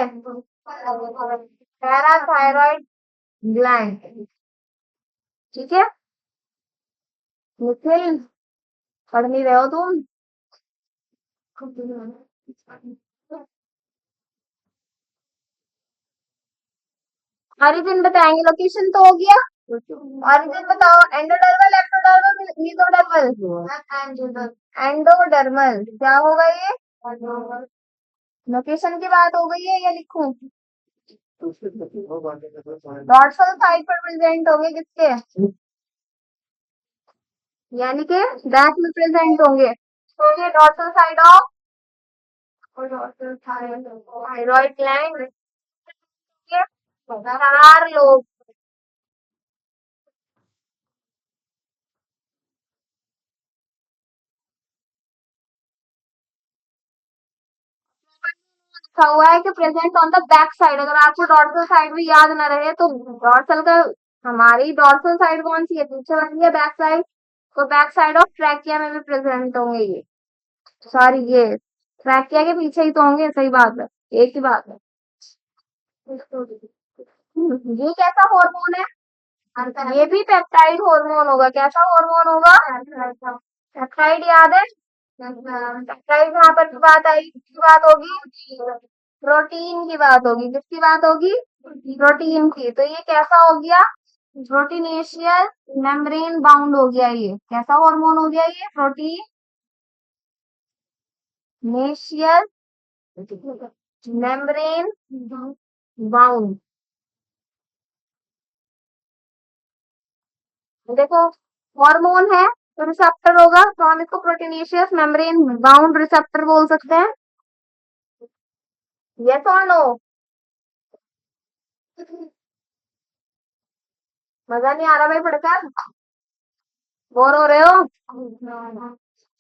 पैराथायरॉइड ग्लैंड। ठीक है, निखिल पढ़ नहीं रहे हो तुम। ओरिजिन बताएंगे, लोकेशन तो हो गया। ओरिजिन बताओ, एंडोडर्मल, एक्टोडर्मल, मेसोडर्मल। एंडोडर्मल क्या होगा ये, लोकेशन की बात हो गई है, या लिखूं। डॉर्सल साइड पर प्रेजेंट होंगे किसके, यानी कि बैक में प्रेजेंट होंगे, तो ये dorsal side of thyroid gland के 4 लोग। लिखा हुआ है कि present on the back side. अगर आपको डॉर्सल साइड भी याद ना रहे तो डॉर्सल का, हमारी डॉर्सल साइड कौन सी है, पीछे वाली है बैक साइड, तो बैक साइड ऑफ ट्रैकिया में भी प्रेजेंट होंगे ये। सॉरी, ये ट्रैकिया के पीछे ही तो होंगे, सही बात है, एक ही बात है। ये कैसा हार्मोन है, ये भी पेप्टाइड हार्मोन होगा। कैसा हार्मोन होगा, पेप्टाइड याद है, पेप्टाइड यहाँ पर की बात आई, किसकी बात होगी, प्रोटीन की बात होगी। किसकी बात होगी, प्रोटीन की। तो ये कैसा हो गया, प्रोटीनेशियस मेम्ब्रेन बाउंड हो गया। ये कैसा हार्मोन हो गया, ये प्रोटीनेशियस मेम्ब्रेन बाउंड। देखो, हार्मोन है तो रिसेप्टर होगा, तो हम इसको प्रोटीनेशियस मेम्ब्रेन बाउंड रिसेप्टर बोल सकते हैं। यस और नो, मजा नहीं आ रहा भाई पढ़कर, बोर हो रहे हो,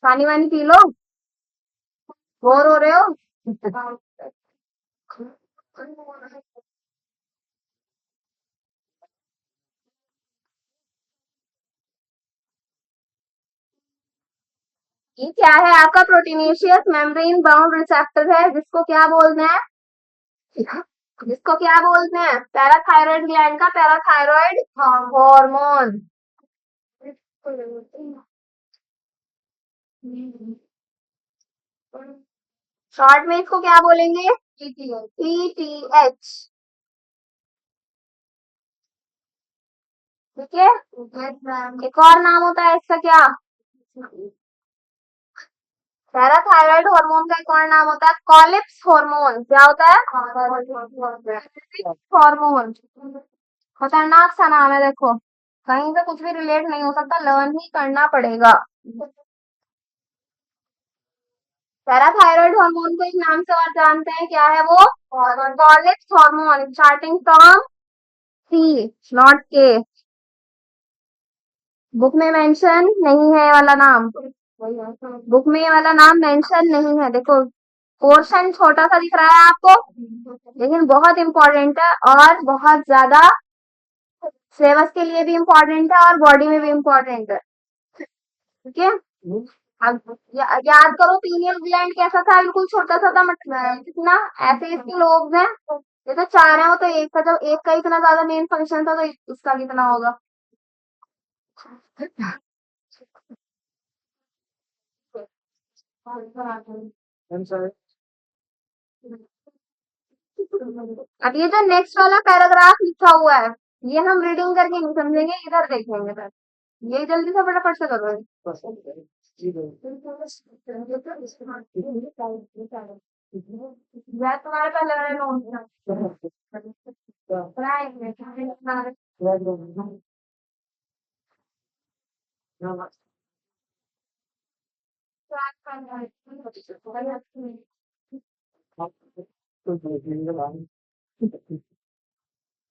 पानी वानी पी लो, बोर हो रहे हो। ये क्या है आपका, प्रोटीनेशियस मेम्ब्रेन बाउंड रिसेप्टर है, जिसको क्या बोलते हैं, जिसको क्या बोलते हैं, पैराथायरॉइड ग्लैंड का पैराथायरॉइड हार्मोन। शॉर्ट में इसको क्या बोलेंगे, पीटीएच। ठीक है, एक और नाम होता है इसका क्या, पैराथायरॉइड हार्मोन का एक और नाम होता है कॉलिप्स हार्मोन। क्या होता है, हार्मोन। खतरनाक सा नाम है, देखो कहीं से कुछ भी रिलेट नहीं हो सकता, लर्न ही करना पड़ेगा। पैराथायरॉइड हार्मोन को एक नाम से और जानते हैं, क्या है वो, Collip's hormone, starting from C not K. Book में मेंशन नहीं है ये वाला नाम, बुक में ये वाला नाम मेंशन नहीं है। देखो पोर्शन छोटा सा दिख रहा है आपको, लेकिन बहुत इंपॉर्टेंट है और बहुत ज्यादा सिलेबस के लिए भी इम्पोर्टेंट है और बॉडी में भी इम्पोर्टेंट है। ठीक है, अब याद करो पीनियल ग्लैंड कैसा था, बिल्कुल छोटा सा था, कितना, ऐसे इसके लोग हैं, ये तो 4 है, वो तो एक का, जब एक का इतना ज्यादा मेन फंक्शन था तो इसका कितना होगा। अब ये जो नेक्स्ट वाला पैराग्राफ लिखा हुआ है, ये हम रीडिंग करके नहीं समझेंगे, इधर देखेंगे बस। ये जल्दी से फटाफट से करो। मैं तुम्हारे पहले वाले नोट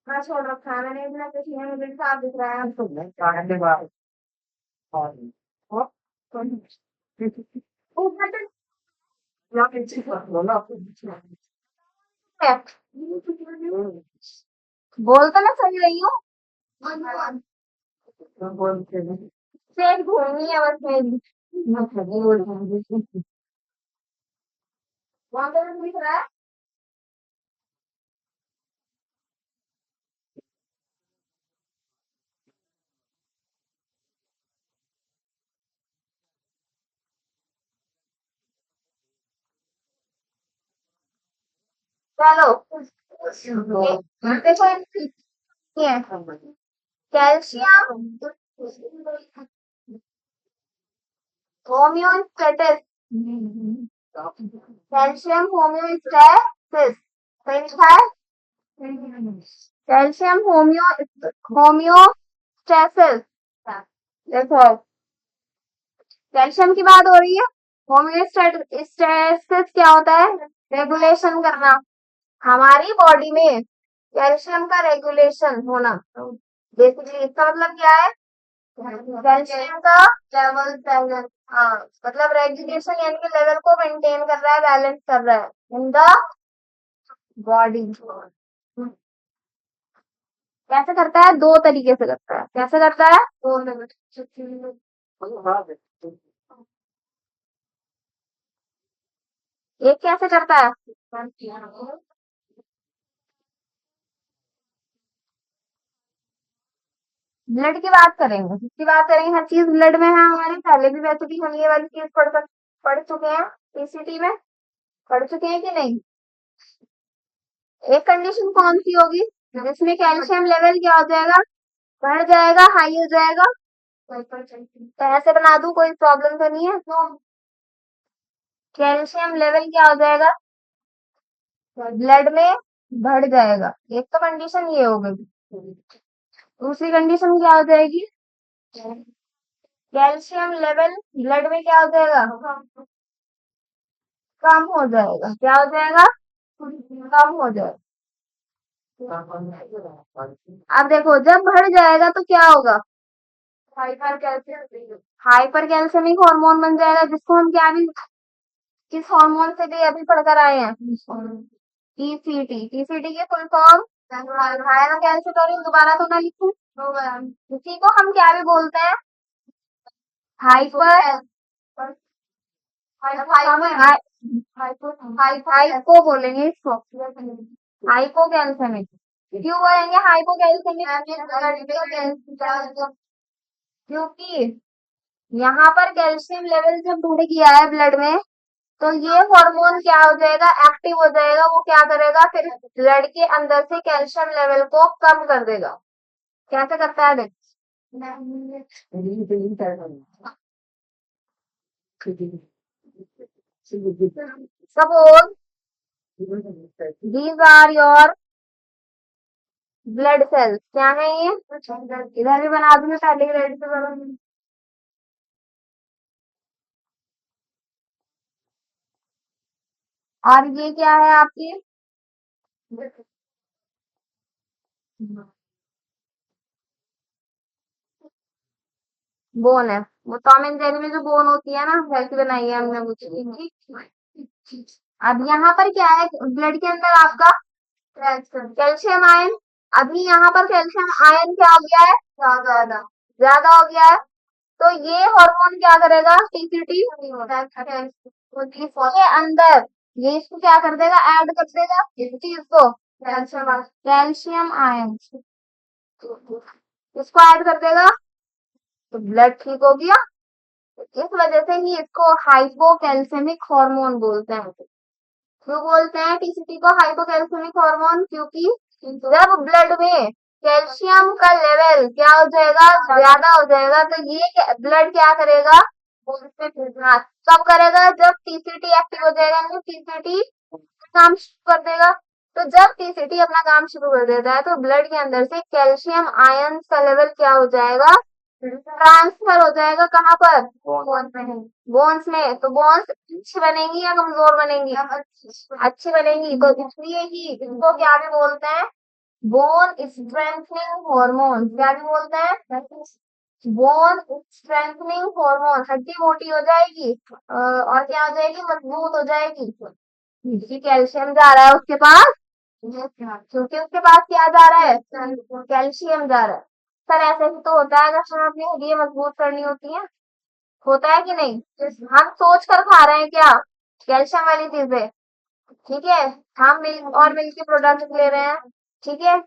मैं छोड़ रखा है मैंने, इतना कुछ नहीं, मुझे साफ दिख रहा है। ऊपर तो है। बोल तो मैं सही रही हूँ। पेट घूमनी है बस मेरी। वहां पे भी दिख रहा है। चलो देखो ये है कैल्शियम होम्योस्टेटिस, कैल्शियम होम्योस्टेसिस, सही लिखा है। Calcium homeostasis. देखो कैल्शियम की बात हो रही है। होम्योस्टेसिस क्या होता है? रेगुलेशन करना। हमारी बॉडी में कैल्शियम का रेगुलेशन होना, बेसिकली इसका मतलब क्या है? कैल्शियम का लेवल बैलेंस, हाँ मतलब रेगुलेशन यानी कि लेवल को मेंटेन कर रहा है, बैलेंस कर रहा है इन द बॉडी। कैसे करता है? दो तरीके से करता है। कैसे करता है? दो एक कैसे करता है? ब्लड की बात करेंगे, किसकी बात करेंगे? हर चीज ब्लड में है हमारे, पहले भी वैसे भी हम ये वाली चीज पढ़ चुके हैं पीसीटी में। पढ़ चुके हैं कि नहीं? एक कंडीशन कौन सी होगी जिसमें कैल्शियम लेवल क्या हो जाएगा? बढ़ जाएगा, हाई हो जाएगा। तो ऐसे बना दूं, कोई प्रॉब्लम तो नहीं है? कैल्शियम लेवल क्या हो जाएगा? ब्लड में बढ़ जाएगा। एक तो कंडीशन ये हो गई। दूसरी कंडीशन क्या हो जाएगी? कैल्शियम लेवल ब्लड में क्या हो जाएगा? कम हो जाएगा। क्या हो जाएगा? कम हो जाएगा। अब देखो जब बढ़ जाएगा तो क्या होगा? हाइपर कैल्शियमिक हार्मोन बन जाएगा, जिसको हम क्या भी किस हार्मोन से भी अभी पढ़कर आए हैं, टीसीटी। टीसीटी की फुल फॉर्म हाइपर कैल्शियम, दोबारा तो ना लिखूं। इसी को हम क्या भी बोलते हैं? हाइपर हाइपो बोलेंगे इसको, हाइपो कैल्शियमिक। क्यों बोलेंगे हाइपो कैल्शियमिक? क्योंकि यहाँ पर कैल्शियम लेवल जब बढ़ गया है ब्लड में, तो ये हार्मोन क्या हो जाएगा? एक्टिव हो जाएगा। वो क्या करेगा फिर? ब्लड के अंदर से कैल्शियम लेवल को कम कर देगा। कैसे करता है देख। Suppose these are your blood cells. क्या है ये? इधर भी बना दूंगी, पहले ही रेड से करूंगी। और ये क्या है आपकी? बोन है। वो टॉम एंड जेरी में जो बोन होती है ना, वैसी बनाई है हमने कुछ। अब यहाँ पर क्या है ब्लड के अंदर आपका? Calcium ion. अभी यहाँ पर कैल्शियम आयन क्या हो गया है? ज्यादा, ज्यादा हो गया है। तो ये हार्मोन क्या करेगा? टीसीटी के अंदर ये इसको क्या कर देगा? ऐड कर देगा इस चीज को, कैल्शियम आयन इसको ऐड कर देगा, तो ब्लड ठीक हो गया। इस वजह से ही इसको हाइपोकैल्सेमिक हार्मोन बोलते हैं। क्यों बोलते हैं टीसीटी को हाइपोकैल्सिमिक हार्मोन? क्योंकि जब ब्लड में कैल्शियम का लेवल क्या हो जाएगा, ज्यादा हो जाएगा, तो ये ब्लड क्या करेगा, हाँ, कब करेगा, जब टीसीटी एक्टिव हो जाएगा, मतलब टीसीटी काम शुरू कर देगा। तो जब टीसीटी अपना काम शुरू कर देता है तो ब्लड के अंदर से कैल्शियम आयन का लेवल क्या हो जाएगा, ट्रांसफर हो जाएगा, कहाँ पर, बोन्स में। तो बोन्स अच्छी बनेंगी या कमजोर बनेंगी, अच्छी बनेंगी। तो इसलिए ही इसको क्या भी बोलते हैं, बोन स्ट्रेंथनिंग हार्मोन। क्या भी बोलते हैं, बोन स्ट्रेंथनिंग हार्मोन। हड्डी मोटी हो जाएगी और क्या हो जाएगी, मजबूत हो जाएगी, क्योंकि कैल्शियम जा रहा है उसके पास, क्योंकि उसके पास क्या जा रहा है, कैल्शियम जा रहा है। सर ऐसे ही तो होता है जब हमें अपनी हड्डियां मजबूत करनी होती है, होता है कि नहीं? हम सोच कर खा रहे हैं क्या, कैल्शियम वाली चीजें, ठीक है। हम मिल्क और मिल्क के प्रोडक्ट ले रहे हैं, ठीक है,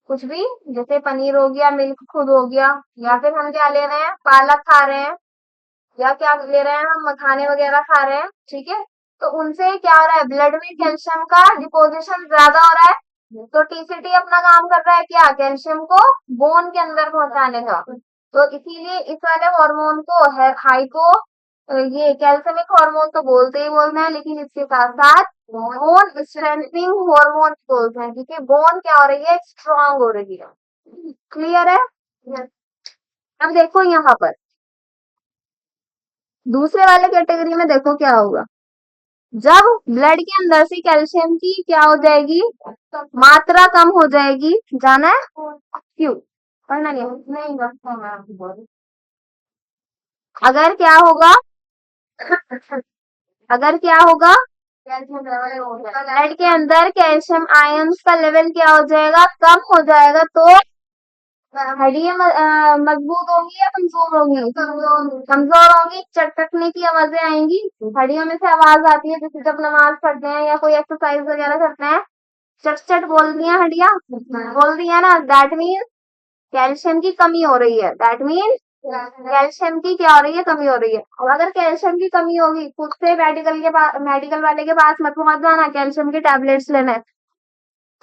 कुछ भी, जैसे पनीर हो गया, मिल्क खुद हो गया, या फिर हम क्या ले रहे हैं, पालक खा रहे हैं, या क्या ले रहे हैं, हम मखाने वगैरह खा रहे हैं, ठीक है। तो उनसे क्या हो रहा है, ब्लड में कैल्शियम का डिपोजिशन ज्यादा हो रहा है। तो टीसीटी अपना काम कर रहा है क्या, कैल्शियम को बोन के अंदर पहुंचाने का। तो इसीलिए इस वाले हार्मोन को है हाइपो, ये कैल्शियमिक हार्मोन तो बोलते ही बोलते हैं, लेकिन इसके साथ साथ बोन स्ट्रेंथनिंग हार्मोन बोलते हैं, क्योंकि बोन क्या हो रही है, स्ट्रांग हो रही है। क्लियर है? अब देखो यहाँ पर दूसरे वाले कैटेगरी में देखो क्या होगा, जब ब्लड के अंदर से कैल्शियम की क्या हो जाएगी, मात्रा कम हो जाएगी। जाना है क्यों, पढ़ना नहीं है? नहीं बस। अगर क्या होगा, अगर क्या होगा, ब्लड के अंदर कैल्शियम आयंस का लेवल क्या हो जाएगा, कम हो जाएगा, तो हड्डियां मजबूत होंगी या कमजोर होंगी, कमजोर होंगी, चटकने की आवाजें आएंगी, हड्डियों में से आवाज आती है, जैसे जब नमाज पढ़ते हैं या कोई एक्सरसाइज वगैरह करते हैं, चट चट बोल रही है हड्डियां, बोल रही है ना, दैट मीन्स कैल्शियम की कमी हो रही है, दैट मीन्स कैल्शियम की क्या हो रही है, कमी हो रही है। और अगर कैल्शियम की कमी होगी, खुद से मेडिकल वाले के पास मत जाना कैल्शियम की टैबलेट्स लेने,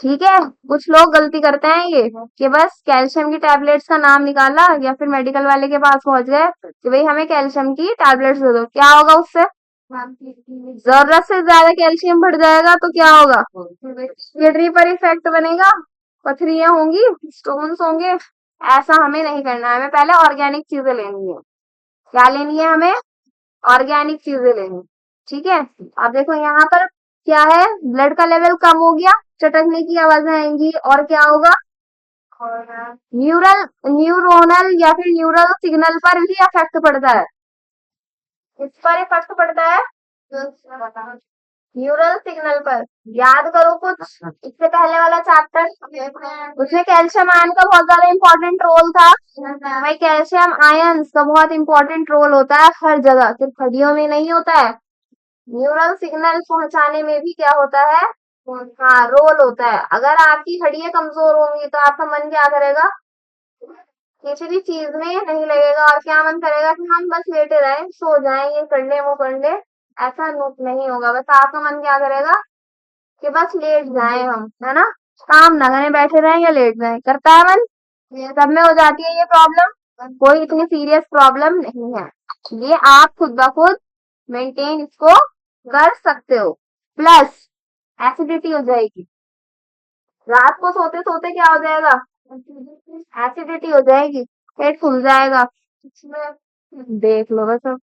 ठीक है। कुछ लोग गलती करते हैं ये, कि बस कैल्शियम की टैबलेट्स का नाम निकाला या फिर मेडिकल वाले के पास पहुंच गए कि भाई हमें कैल्शियम की टैबलेट्स दे दो, क्या होगा उससे, जरूरत से ज्यादा कैल्शियम बढ़ जाएगा तो क्या होगा, किडनी पर इफेक्ट बनेगा, पथरियां होंगी, स्टोन्स होंगे। ऐसा हमें नहीं करना है, हमें पहले ऑर्गेनिक चीजें लेनी है। क्या लेनी है हमें, ऑर्गेनिक चीजें लेनी, ठीक है। अब देखो यहाँ पर क्या है, ब्लड का लेवल कम हो गया, चटकने की आवाजें आएंगी, और क्या होगा, न्यूरल न्यूरोनल या फिर न्यूरल सिग्नल पर भी इफेक्ट पड़ता है। इस पर इफेक्ट पड़ता है, न्यूरल सिग्नल पर। याद करो कुछ इससे पहले वाला चैप्टर, उसमें कैल्शियम आयन का बहुत ज्यादा इंपॉर्टेंट रोल था। भाई कैल्शियम आयन का बहुत इंपॉर्टेंट रोल होता है हर जगह, सिर्फ हड्डियों में नहीं होता है, न्यूरल सिग्नल पहुंचाने में भी क्या होता है, हाँ रोल होता है। अगर आपकी हड्डियां कमजोर होंगी तो आपका मन क्या करेगा, किसी भी चीज में नहीं लगेगा, और क्या मन करेगा कि हम बस लेटे रहे, सो जाएं, ये कर ले वो कर ले। ऐसा नहीं होगा, बस आपका मन क्या करेगा कि बस लेट जाएं हम, है ना, काम ना करें, बैठे रहें या लेट जाएं, करता है मन। सब में हो जाती है ये प्रॉब्लम, कोई इतनी सीरियस प्रॉब्लम नहीं है, ये आप खुद ब खुद मेंटेन इसको कर सकते हो। प्लस एसिडिटी हो जाएगी, रात को सोते सोते क्या हो जाएगा, एसिडिटी हो जाएगी, पेट फूल जाएगा, देख लो बस। अब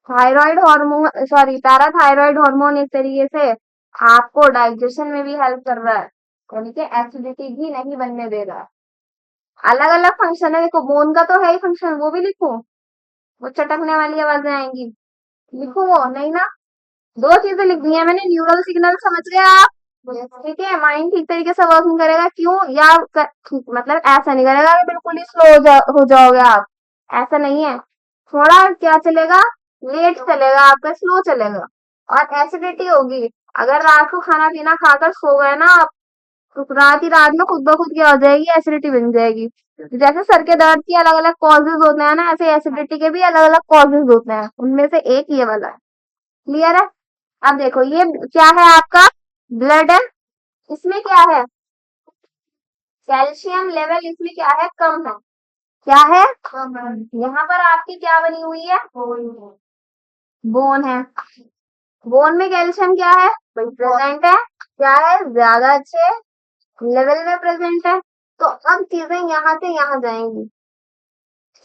thyroid hormone, sorry parathyroid hormone एक तरीके से आपको डाइजेशन में भी हेल्प कर रहा है, यानी कि एसिडिटी भी नहीं बनने दे रहा है। अलग अलग फंक्शन है, देखो बोन का तो है ही फंक्शन, वो भी लिखो, वो चटकने वाली आवाजें आएंगी, लिखो वो नहीं ना, दो चीजें लिख दी है मैंने, न्यूरल सिग्नल समझ गए आप, ठीक है। माइंड ठीक तरीके से वर्क नहीं करेगा, क्यों, या मतलब ऐसा नहीं करेगा कि बिल्कुल ही स्लो हो जाओगे आप, ऐसा नहीं है, थोड़ा क्या चलेगा, लेट चलेगा आपका, स्लो चलेगा। और एसिडिटी होगी, अगर रात को खाना पीना खाकर सो गए ना आप, तो रात में खुद ब खुद क्या हो जाएगी, एसिडिटी बन जाएगी। जैसे सर के दर्द के अलग अलग कॉजेज होते हैं ना, ऐसे एसिडिटी के भी अलग अलग कॉजेज होते हैं, उनमें से एक ये वाला है। क्लियर है? अब देखो ये क्या है आपका ब्लड है, इसमें क्या है कैल्शियम लेवल इसमें क्या है कम है, क्या है यहाँ पर आपकी क्या बनी हुई है बोन है, बोन में कैल्शियम क्या है प्रेजेंट है, क्या है ज्यादा अच्छे लेवल में प्रेजेंट है। तो अब चीजें यहाँ से यहाँ जाएंगी,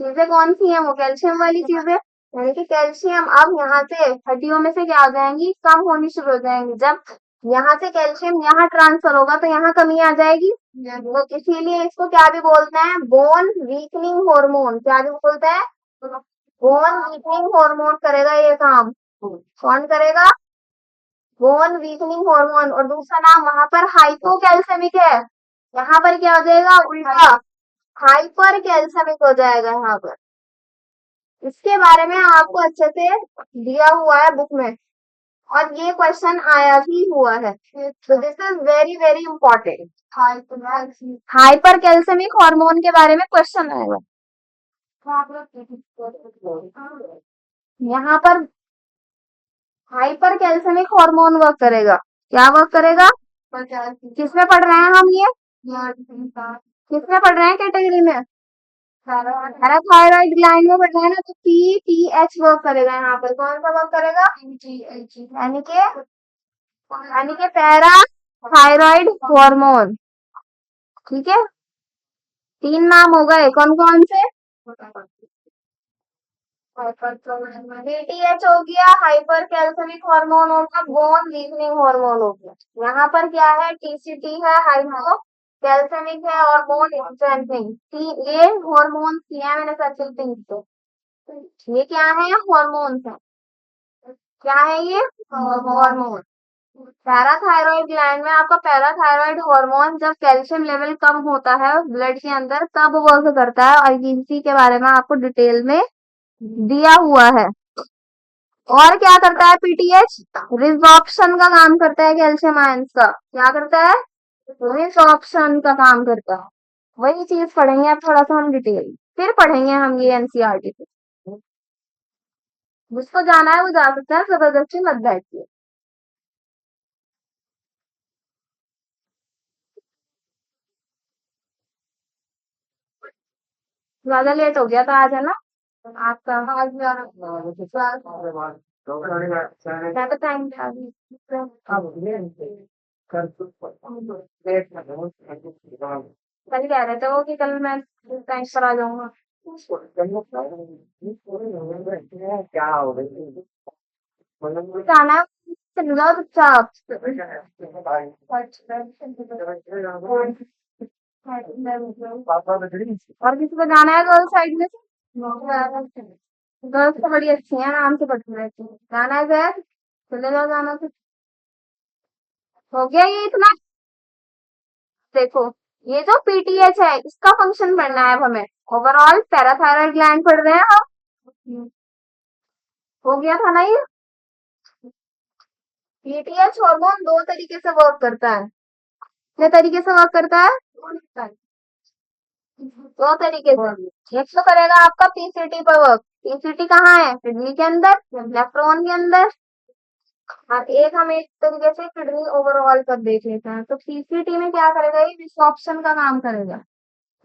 चीजें कौन सी हैं वो कैल्शियम वाली चीजें, यानी कि कैल्शियम अब यहाँ से हड्डियों में से क्या हो जाएंगी कम होनी शुरू हो जाएंगी। जब यहाँ से कैल्शियम यहाँ ट्रांसफर होगा तो यहाँ कमी आ जाएगी, तो इसीलिए इसको क्या भी बोलते हैं बोन वीकनिंग हार्मोन, क्या भी बोलते हैं बोन वीकनिंग हार्मोन करेगा ये काम, कौन करेगा बोन वीकनिंग हार्मोन। और दूसरा नाम वहां पर हाइपोकैल्सेमिक है, यहाँ पर क्या हो जाएगा उल्टा हाइपर कैल्सेमिक हो जाएगा यहाँ पर। इसके बारे में आपको अच्छे से दिया हुआ है बुक में और ये क्वेश्चन आया भी हुआ है, तो this is very very important. Hypercalcaemic hormone के बारे में क्वेश्चन आएगा यहाँ पर। हाइपर कैल्सेमिक हार्मोन वर्क करेगा, क्या वर्क करेगा किसमें पढ़ रहे हैं हम ये किसमें पढ़ रहे हैं कैटेगरी में पैराथायरॉइड ग्लैंड में पढ़ रहे हैं ना, तो पीटीएच वर्क करेगा यहाँ पर, कौन सा वर्क करेगा यानी कि पैरा थायराइड हार्मोन। ठीक है, तीन नाम हो गए कौन कौन से पीटीएच हो गया, हाइपर कैल्सेमिक हार्मोन हो गया, बोन वीकनिंग हार्मोन हो गया। यहाँ पर क्या है टीसीटी है हाइपो कैल्सेमिक है और बोन स्ट्रेंथनिंग, ये हार्मोन किया है मैंने सर्चिल से, ये क्या है हार्मोन्स है, क्या है ये हार्मोन। पैराथायरॉइड ग्लैंड में आपका पैराथायरॉइड हार्मोन जब कैल्शियम लेवल कम होता है ब्लड के अंदर तब वर्क करता है, और इसी के बारे में आपको डिटेल में दिया हुआ है। और क्या करता है पीटीएच रिजॉर्प्शन का काम करता है कैल्शियम आयंस का, क्या करता है रिजॉर्प्शन का काम करता है। वही चीज पढ़ेंगे अब थोड़ा सा हम डिटेल, फिर पढ़ेंगे हम ये एनसीईआरटी से, जिसको जाना है वो जा सकता है, जबरदस्ती मत बैठिए। ज्यादा लेट हो गया था आज है ना आपका, आज ज्यादा टाइम था कल कह रहे थे वो कि कल मैं टाइम पर आ जाऊंगा, जाना है चल जाओ चुपचाप। और किसी को जाना है गर्ल साइड में से, गर्ल्स तो बड़ी अच्छी है आराम से पढ़ती रहती है, जाना है सर चले जाओ, जाना तो हो गया ये इतना। देखो ये जो पीटीएच है इसका फंक्शन पढ़ना है अब हमें, ओवरऑल पैराथायरॉइड ग्लैंड पढ़ रहे हैं हम, हो गया था ना ये। पीटीएच हार्मोन दो तरीके से वर्क करता है, कितने तरीके से वर्क करता है दो तरीके से। एक तो करेगा आपका पीसीटी पर वर्क, पीसीटी कहाँ है किडनी के अंदर नेफ्रॉन के अंदर, और एक हम एक तरीके से किडनी ओवरऑल कर देख लेते हैं। तो पीसीटी में क्या करेगा ये विसॉप्शन का काम करेगा,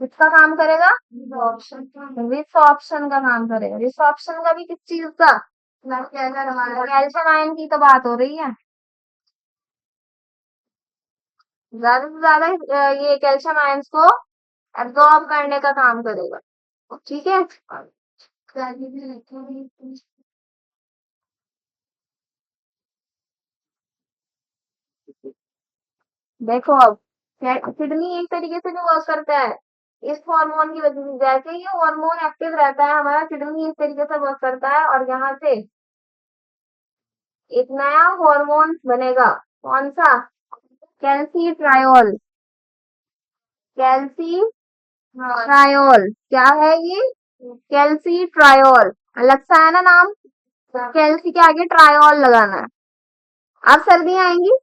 किसका काम करेगा विसॉप्शन का काम करेगा। विसॉप्शन का भी किस चीज का कैल्शियम आयन की तो बात हो रही है, ज्यादा से ज्यादा ये कैल्शियम आयंस को एब्जॉर्ब करने का काम करेगा। ठीक है, देखो अब किडनी एक तरीके से जो वर्क करता है इस हार्मोन की वजह से, जैसे ही हार्मोन एक्टिव रहता है हमारा किडनी इस तरीके से वर्क करता है, और यहाँ से एक नया हार्मोन बनेगा, कौन सा कैल्सीट्रायोल, कैल्सीट्रायोल क्या है ये कैल्सीट्रायोल, अलग सा है ना नाम, कैल्सी के आगे ट्रायोल लगाना है। अब सर्दियां आएंगी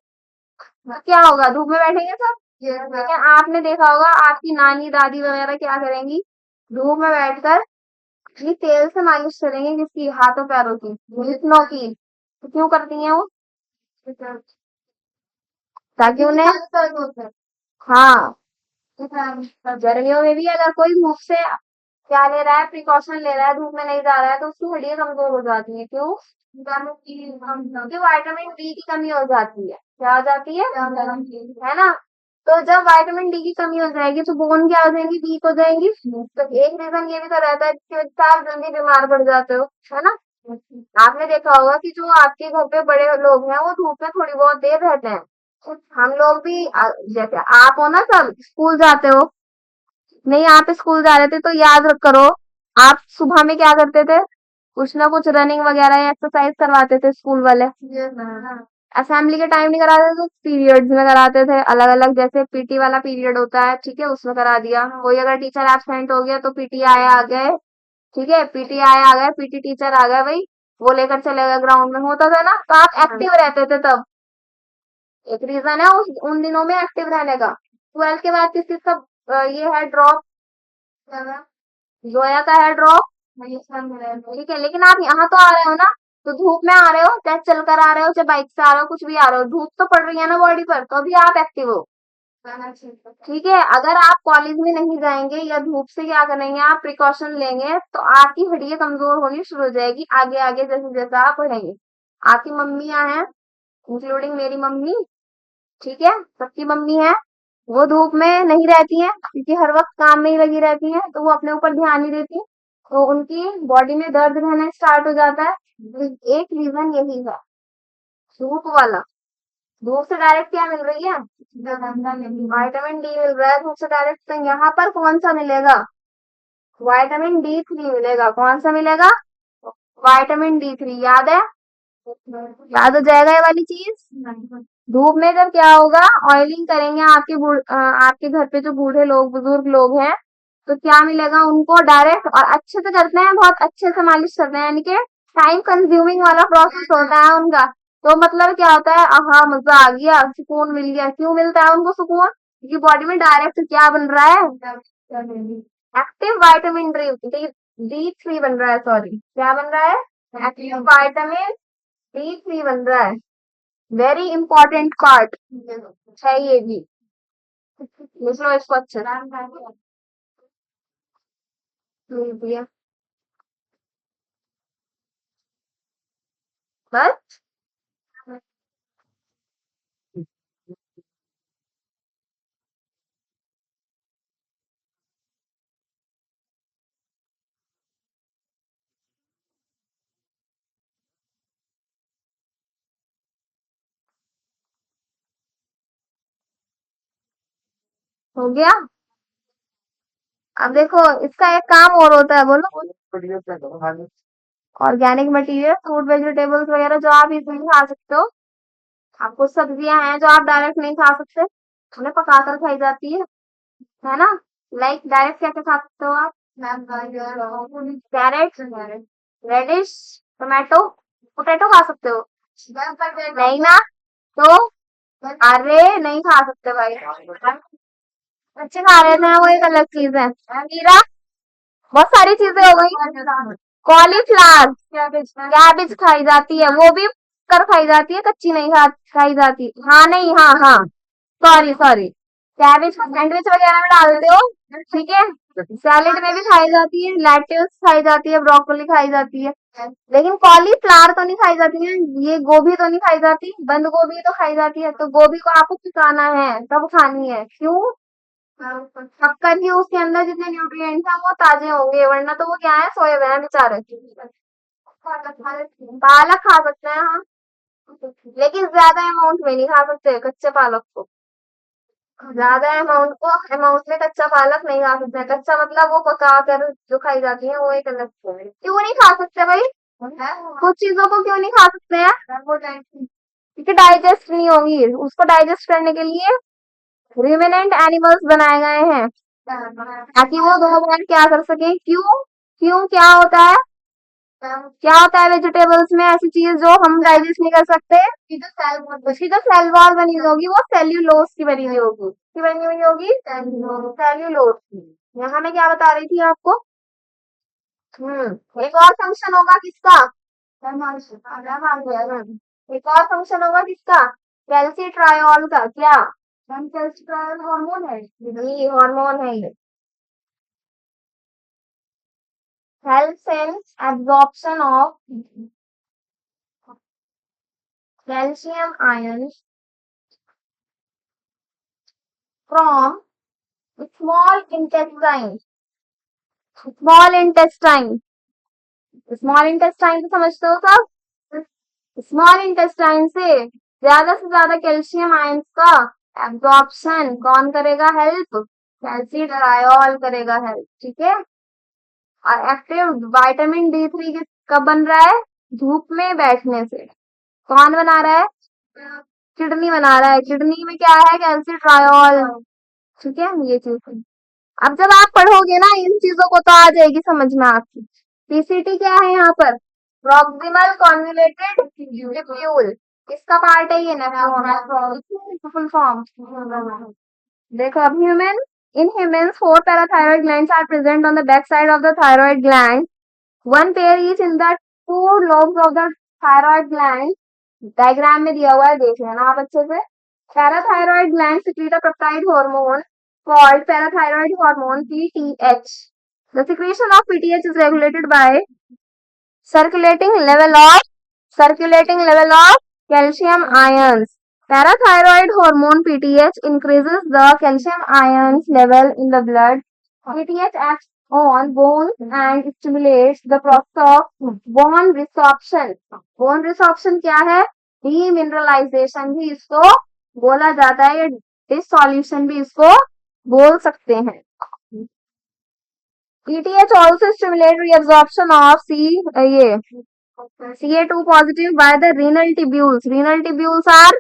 तो क्या होगा धूप में बैठेंगे सब, लेकिन आपने देखा होगा आपकी नानी दादी वगैरह क्या करेंगी धूप में बैठकर ये तेल से मालिश करेंगे, किसकी हाथों पैरों की घुटनों की, तो क्यों करती हैं वो ताकि उन्हें, हाँ, गर्मियों में भी अगर कोई धूप से क्या ले रहा है, प्रिकॉशन ले रहा है, धूप में नहीं जा रहा है, तो उसकी हड्डियां कमजोर हो जाती है। क्यों? क्योंकि विटामिन डी की कमी हो जाती है। क्या हो जाती है ना? तो जब विटामिन डी की कमी हो जाएगी तो बोन क्या हो जाएंगी, वीक हो जाएंगी। तो एक रीजन ये भी तो रहता है जिसकी वजह से आप जल्दी बीमार पड़ जाते हो, है ना? आपने देखा होगा कि जो आपके घर पे बड़े लोग हैं वो धूप में थोड़ी बहुत देर रहते हैं। हम लोग भी जैसे आप हो ना, सब स्कूल जाते हो, नहीं आप स्कूल जा रहे थे तो याद करो, आप सुबह में क्या करते थे? कुछ ना कुछ रनिंग वगैरह या एक्सरसाइज करवाते थे स्कूल वाले। असेंबली के टाइम नहीं कराते थे तो पीरियड्स में कराते थे, अलग अलग, जैसे पीटी वाला पीरियड होता है, ठीक है, उसमें करा दिया। कोई अगर टीचर एब्सेंट हो गया तो पीटी आए आ गए, ठीक है, पीटी आए आ गए, पीटी टीचर आ गए भाई, वो लेकर चले गए ग्राउंड में, होता था ना, तो आप एक्टिव रहते थे तब। एक रीजन है उन दिनों में एक्टिव रहने का। 12th के बाद किस चीज का ये है ड्रॉप, जोया का है ड्रॉप, ठीक है, लेकिन आप यहाँ तो आ रहे हो ना, तो धूप में आ रहे हो, चाहे चल कर आ रहे हो, चाहे बाइक से आ रहे हो, कुछ भी आ रहे हो, धूप तो पड़ रही है ना बॉडी पर, तो अभी आप एक्टिव हो। ठीक है, अगर आप कॉलेज में नहीं जाएंगे या धूप से क्या करेंगे, आप प्रिकॉशन लेंगे, तो आपकी हड्डियां कमजोर होनी शुरू हो जाएगी आगे आगे, जैसे जैसे आप बढ़ेंगे। आपकी मम्मियां हैं, इंक्लूडिंग मेरी मम्मी, ठीक है, सबकी मम्मी है, वो धूप में नहीं रहती हैं क्योंकि हर वक्त काम में ही लगी रहती हैं, तो वो अपने ऊपर ध्यान नहीं देती, तो उनकी बॉडी में दर्द रहना स्टार्ट हो जाता है। एक रीजन यही है, धूप वाला। धूप से डायरेक्ट क्या मिल रही है, विटामिन डी मिल रहा है धूप से डायरेक्ट, तो यहाँ पर कौन सा मिलेगा, विटामिन डी थ्री मिलेगा। कौन सा मिलेगा, विटामिन डी थ्री, याद है? याद हो जाएगा ये वाली चीज। धूप में जब क्या होगा, ऑयलिंग करेंगे आपके घर पे जो बूढ़े लोग, बुजुर्ग लोग हैं, तो क्या मिलेगा उनको डायरेक्ट, और अच्छे से करते हैं, बहुत अच्छे से मालिश करते हैं, यानी कि टाइम कंज्यूमिंग वाला प्रोसेस होता है उनका। तो मतलब क्या होता है, हाँ मजा आ गया, सुकून मिल गया। क्यों मिलता है उनको सुकून? क्योंकि बॉडी में डायरेक्ट क्या बन रहा है, active vitamin D, D three बन रहा है, सॉरी, क्या बन रहा है, एक्टिव विटामिन डी थ्री बन रहा है। वेरी इंपॉर्टेंट पार्ट है ये भी, लिख लो इसको अच्छे से। भैया, बस हो गया। अब देखो, इसका एक काम और होता है, बोलो। ऑर्गेनिक मटेरियल, फ्रूट वेजिटेबल्स वगैरह जो आप इजीली खा सकते हो। आप कुछ सब्जियां हैं जो आप डायरेक्ट नहीं खा सकते, उन्हें पकाकर खाई जाती है ना? लाइक डायरेक्ट क्या क्या खा सकते हो आप? कैरेट, रेडिश, टोमेटो, पोटैटो खा सकते हो? नहीं ना? तो अरे नहीं खा सकते भाई, बच्चे खा रहे थे वो एक अलग चीज है। खीरा, बहुत सारी चीजें हो गई। कॉलीफ्लावर, कैबिज खाई जाती है, वो भी कर खाई जाती है, कच्ची नहीं खाई जाती। हाँ नहीं, हाँ हाँ, सॉरी सॉरी, कैबिज सैंडविच वगैरह में डालते हो, ठीक है, सैलेड में भी खाई जाती है, लेट्यूस खाई जाती है, ब्रोकली खाई जाती है, लेकिन कॉलीफ्लावर तो नहीं खाई जाती है। ये गोभी तो नहीं खाई जाती, बंद गोभी तो खाई जाती है, तो गोभी को आपको पकाना है तब खानी है। क्यों? पक्कर ही उसके अंदर जितने न्यूट्रिएंट्स हैं वो ताजे होंगे, वरना तो वो क्या है, सोए हुए हैं बेचारे। पालक खा सकते हैं हाँ, लेकिन ज्यादा अमाउंट में नहीं खा सकते कच्चे पालक को। ज्यादा अमाउंट में कच्चा पालक नहीं खा सकते हैं। कच्चा मतलब वो पका कर जो खाई जाती है, वो एक अलग चीज़ है। क्यों नहीं खा सकते भाई? कुछ चीजों को क्यों नहीं खा सकते हैं? क्योंकि डाइजेस्ट नहीं होंगी, उसको डाइजेस्ट करने के लिए रिमेनेंट एनिमल्स बनाए गए हैं, ताकि वो दो बार क्या कर सके। क्यों? क्यों क्या होता है, क्या होता है वेजिटेबल्स में ऐसी चीज जो हम डाइजेस्ट नहीं कर सकते? उसकी जो सेल वॉल बनी हुई होगी वो सेल्यूलोज की बनी हुई होगी, की बनी हुई होगी सेल्यूलोज की। यहाँ मैं क्या बता रही थी आपको? एक और फंक्शन होगा किसका, एक और फंक्शन होगा किसका, कैल्सिट्रायोल का, क्या कैल्सिट्रायोल हार्मोन है, जी हार्मोन है ये। Helps in absorption of calcium ion from small intestine, small intestine, small intestine तो समझते हो सब, स्मॉल इंटेस्टाइन से ज्यादा से ज्यादा कैल्शियम आयंस का एब्जॉर्प्शन कौन करेगा, हेल्प कैल्सिट्रायोल करेगा हेल्प, ठीक है। और एक्टिव विटामिन डी3 कब बन रहा है, धूप में बैठने से, कौन बना रहा है, किडनी बना रहा है, किडनी में क्या है, कैल्सिट्रायोल, ठीक है ये चीज। अब जब आप पढ़ोगे ना इन चीजों को तो आ जाएगी समझ में आपकी। पीसीटी क्या है यहाँ पर, प्रॉक्सिमल कॉन्वुलेटेड ट्यूब्यूल, किसका पार्ट है ये, नेफ्रॉन, फुल फॉर्म। देखो अब human, in humans 4 parathyroid glands are present on the back side of the thyroid gland, one pair is in the 2 lobes of the thyroid gland, diagram में दिया हुआ है देख लेना आप अच्छे से। Parathyroid gland secrete a peptide hormone called parathyroid hormone PTH. The secretion of PTH is regulated by circulating level of circulating level of calcium ions. Parathyroid hormone PTH increases the calcium ions level in the blood. PTH acts on bones and stimulates the process of bone resorption. Bone resorption क्या है, डीमिनरलाइजेशन भी इसको बोला जाता है, या डिसॉल्यूशन भी इसको बोल सकते हैं। PTH also stimulate reabsorption of ये Ca2 positive by the renal tubules. Renal tubules are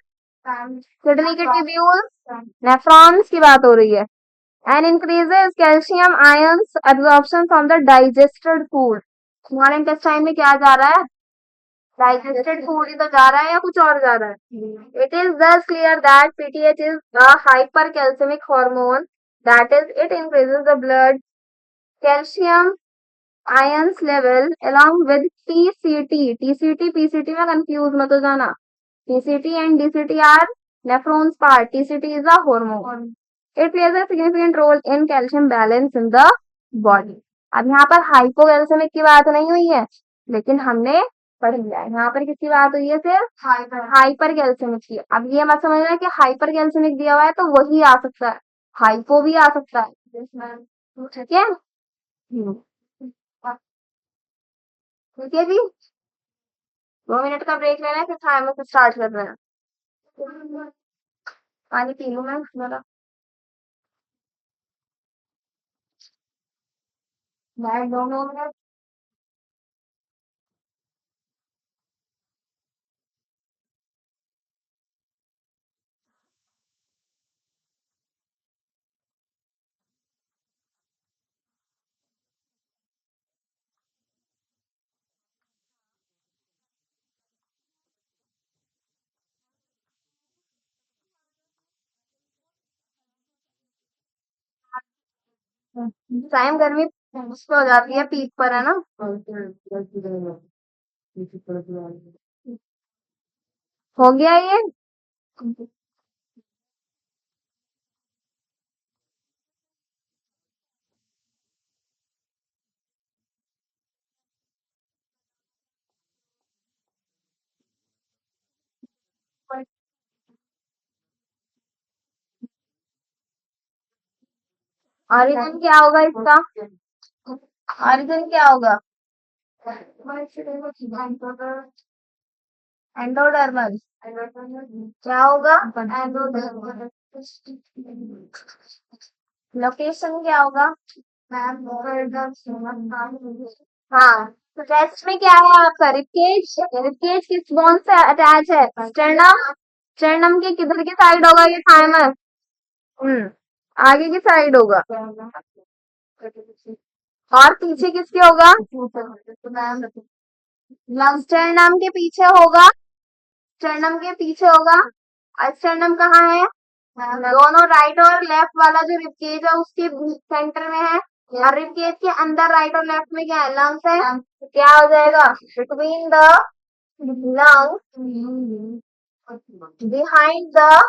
kidney के tubules, nephrons की बात हो रही है। And increases calcium ions absorption from the digested food. Small intestine में क्या जा रहा है, digested food इधर जा रहा है या कुछ और जा रहा है। It is thus clear that PTH is a hypercalcemic hormone. That is, it increases the blood calcium ions level along with TCT. TCT PCT में confuse मत हो जाना। TCT and DCT are nephrons part. TCT is a hormone. It plays a significant role in calcium balance in the body. अब यहाँ पर हाइपोकैल्सेमिक की बात नहीं हुई है, लेकिन हमने पढ़ लिया है। यहाँ पर किसकी बात हुई है, सिर्फ हाइपर कैल्सियमिक की। अब ये मत समझना कि हाइपर कैल्सियमिक दिया हुआ है तो वही आ सकता है, हाइपो भी आ सकता है, ठीक है। ठीक है जी, 2 मिनट का ब्रेक लेना है, फिर टाइमर से स्टार्ट करना है। पानी पी लूं मैं जरा, मैं 2 मिनट। टाइम गर्मी उस पे हो जाती है, पीक पर है ना। हो गया ये, ऑरिजिन क्या होगा इसका, ऑरिजिन क्या होगा, एंडोडर्मल, क्या होगा, एंडोडर्मल। लोकेशन क्या होगा, हाँ। तो चेस्ट में क्या है आपका, रिबकेज, रिबकेज किस बोन से अटैच है, स्टर्नम, स्टर्नम के किधर की साइड होगा ये, थाइमस, आगे की साइड होगा। और पीछे किसके होगा, स्टर्नम के पीछे होगा, स्टर्नम के पीछे होगा। स्टर्नम कहाँ है, दोनों राइट और लेफ्ट वाला जो रिबकेज है उसके सेंटर में है, और रिबकेज के अंदर राइट और लेफ्ट में क्या है, लंग्स है, तो क्या हो जाएगा, between the lung behind the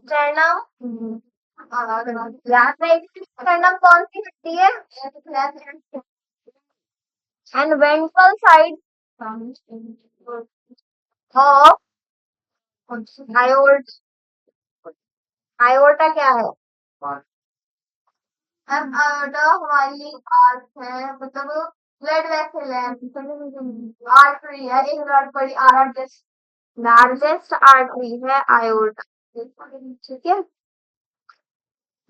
sternum. याद है sternum कौन सी हड्डी है? And ventral side of aorta. aorta क्या है? अब aorta हमारी आर्ट है, मतलब ब्लड वेसल है, आर्टरी है, एक ब्लड बड़ी लार्जेस्ट आर्टरी है aorta. ठीक है,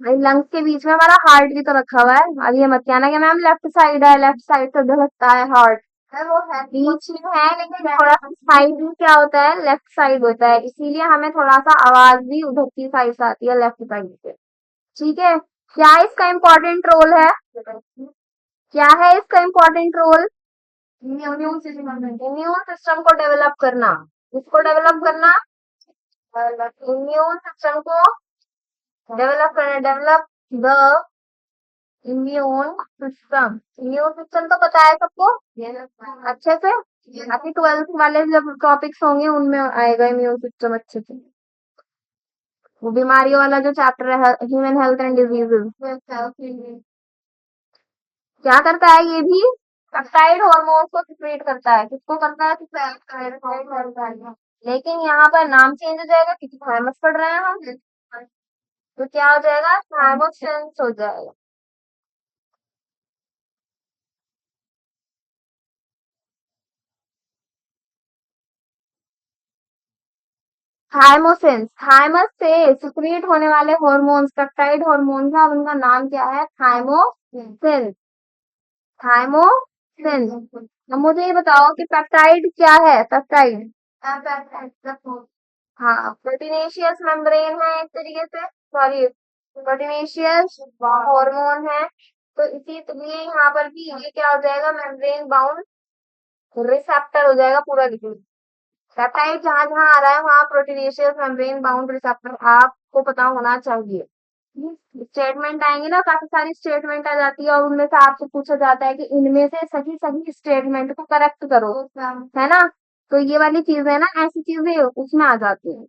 लंग्स के बीच में हमारा हार्ट भी तो रखा हुआ है. अब ये मत कहना कि मैम लेफ्ट साइड है, लेफ्ट साइड से धड़कता है हार्ट. वो है बीच में है, लेकिन थोड़ा सा साइड में क्या होता है, लेफ्ट साइड होता है, इसीलिए हमें थोड़ा सा आवाज भी उधर की साइड से आती है, लेफ्ट साइड से. ठीक है, क्या इसका इम्पोर्टेंट रोल है? क्या है इसका इम्पोर्टेंट रोल? इम्यून सिस्टम को डेवलप करना. किसको डेवलप करना? इम्यून सिस्टम को डेवलप करना. Develop the immune system. Immune system तो पता है सबको अच्छे से. बाकी 12th वाले जब टॉपिक्स होंगे उनमें आएगा इम्यून सिस्टम अच्छे से. वो बीमारियों वाला जो चैप्टर है, ह्यूमन हेल्थ एंड डिजीजेस. क्या करता है ये भी? पेप्टाइड हार्मोन को सिक्रेट करता है. किसको करता है? Peptide hormone. लेकिन यहाँ पर नाम चेंज हो जाएगा क्योंकि थायमस पढ़ रहे हैं हम. तो क्या हो जाएगा? थायमोसिन्स हो जाएगा. थाइमोसिन्स. थाइमस से सिक्रीट होने वाले हार्मोन्स पेप्टाइड हार्मोन्स है, और उनका नाम क्या है? थाइमोसिन्स. थाइमोसिन्स. अब मुझे ये बताओ कि पेप्टाइड क्या है? पेप्टाइड हाँ, प्रोटीनेशियस मेम्ब्रेन है एक तरीके से. सॉरी, प्रोटीनेशियस हार्मोन है. तो इसी लिए यहाँ पर भी ये क्या हो जाएगा? मेम्ब्रेन बाउंड रिसेप्टर हो जाएगा पूरा. पेप्टाइड जहां जहां आ रहा है वहां प्रोटीनेशियस मेम्ब्रेन बाउंड रिसेप्टर आपको पता होना चाहिए. स्टेटमेंट आएंगे ना, काफी सारी स्टेटमेंट आ जाती है, और उनमें से आपसे पूछा जाता है कि इनमें से सही सही स्टेटमेंट को करेक्ट करो, है ना. तो ये वाली चीजें ना, ऐसी चीजें उसमें आ जाती है.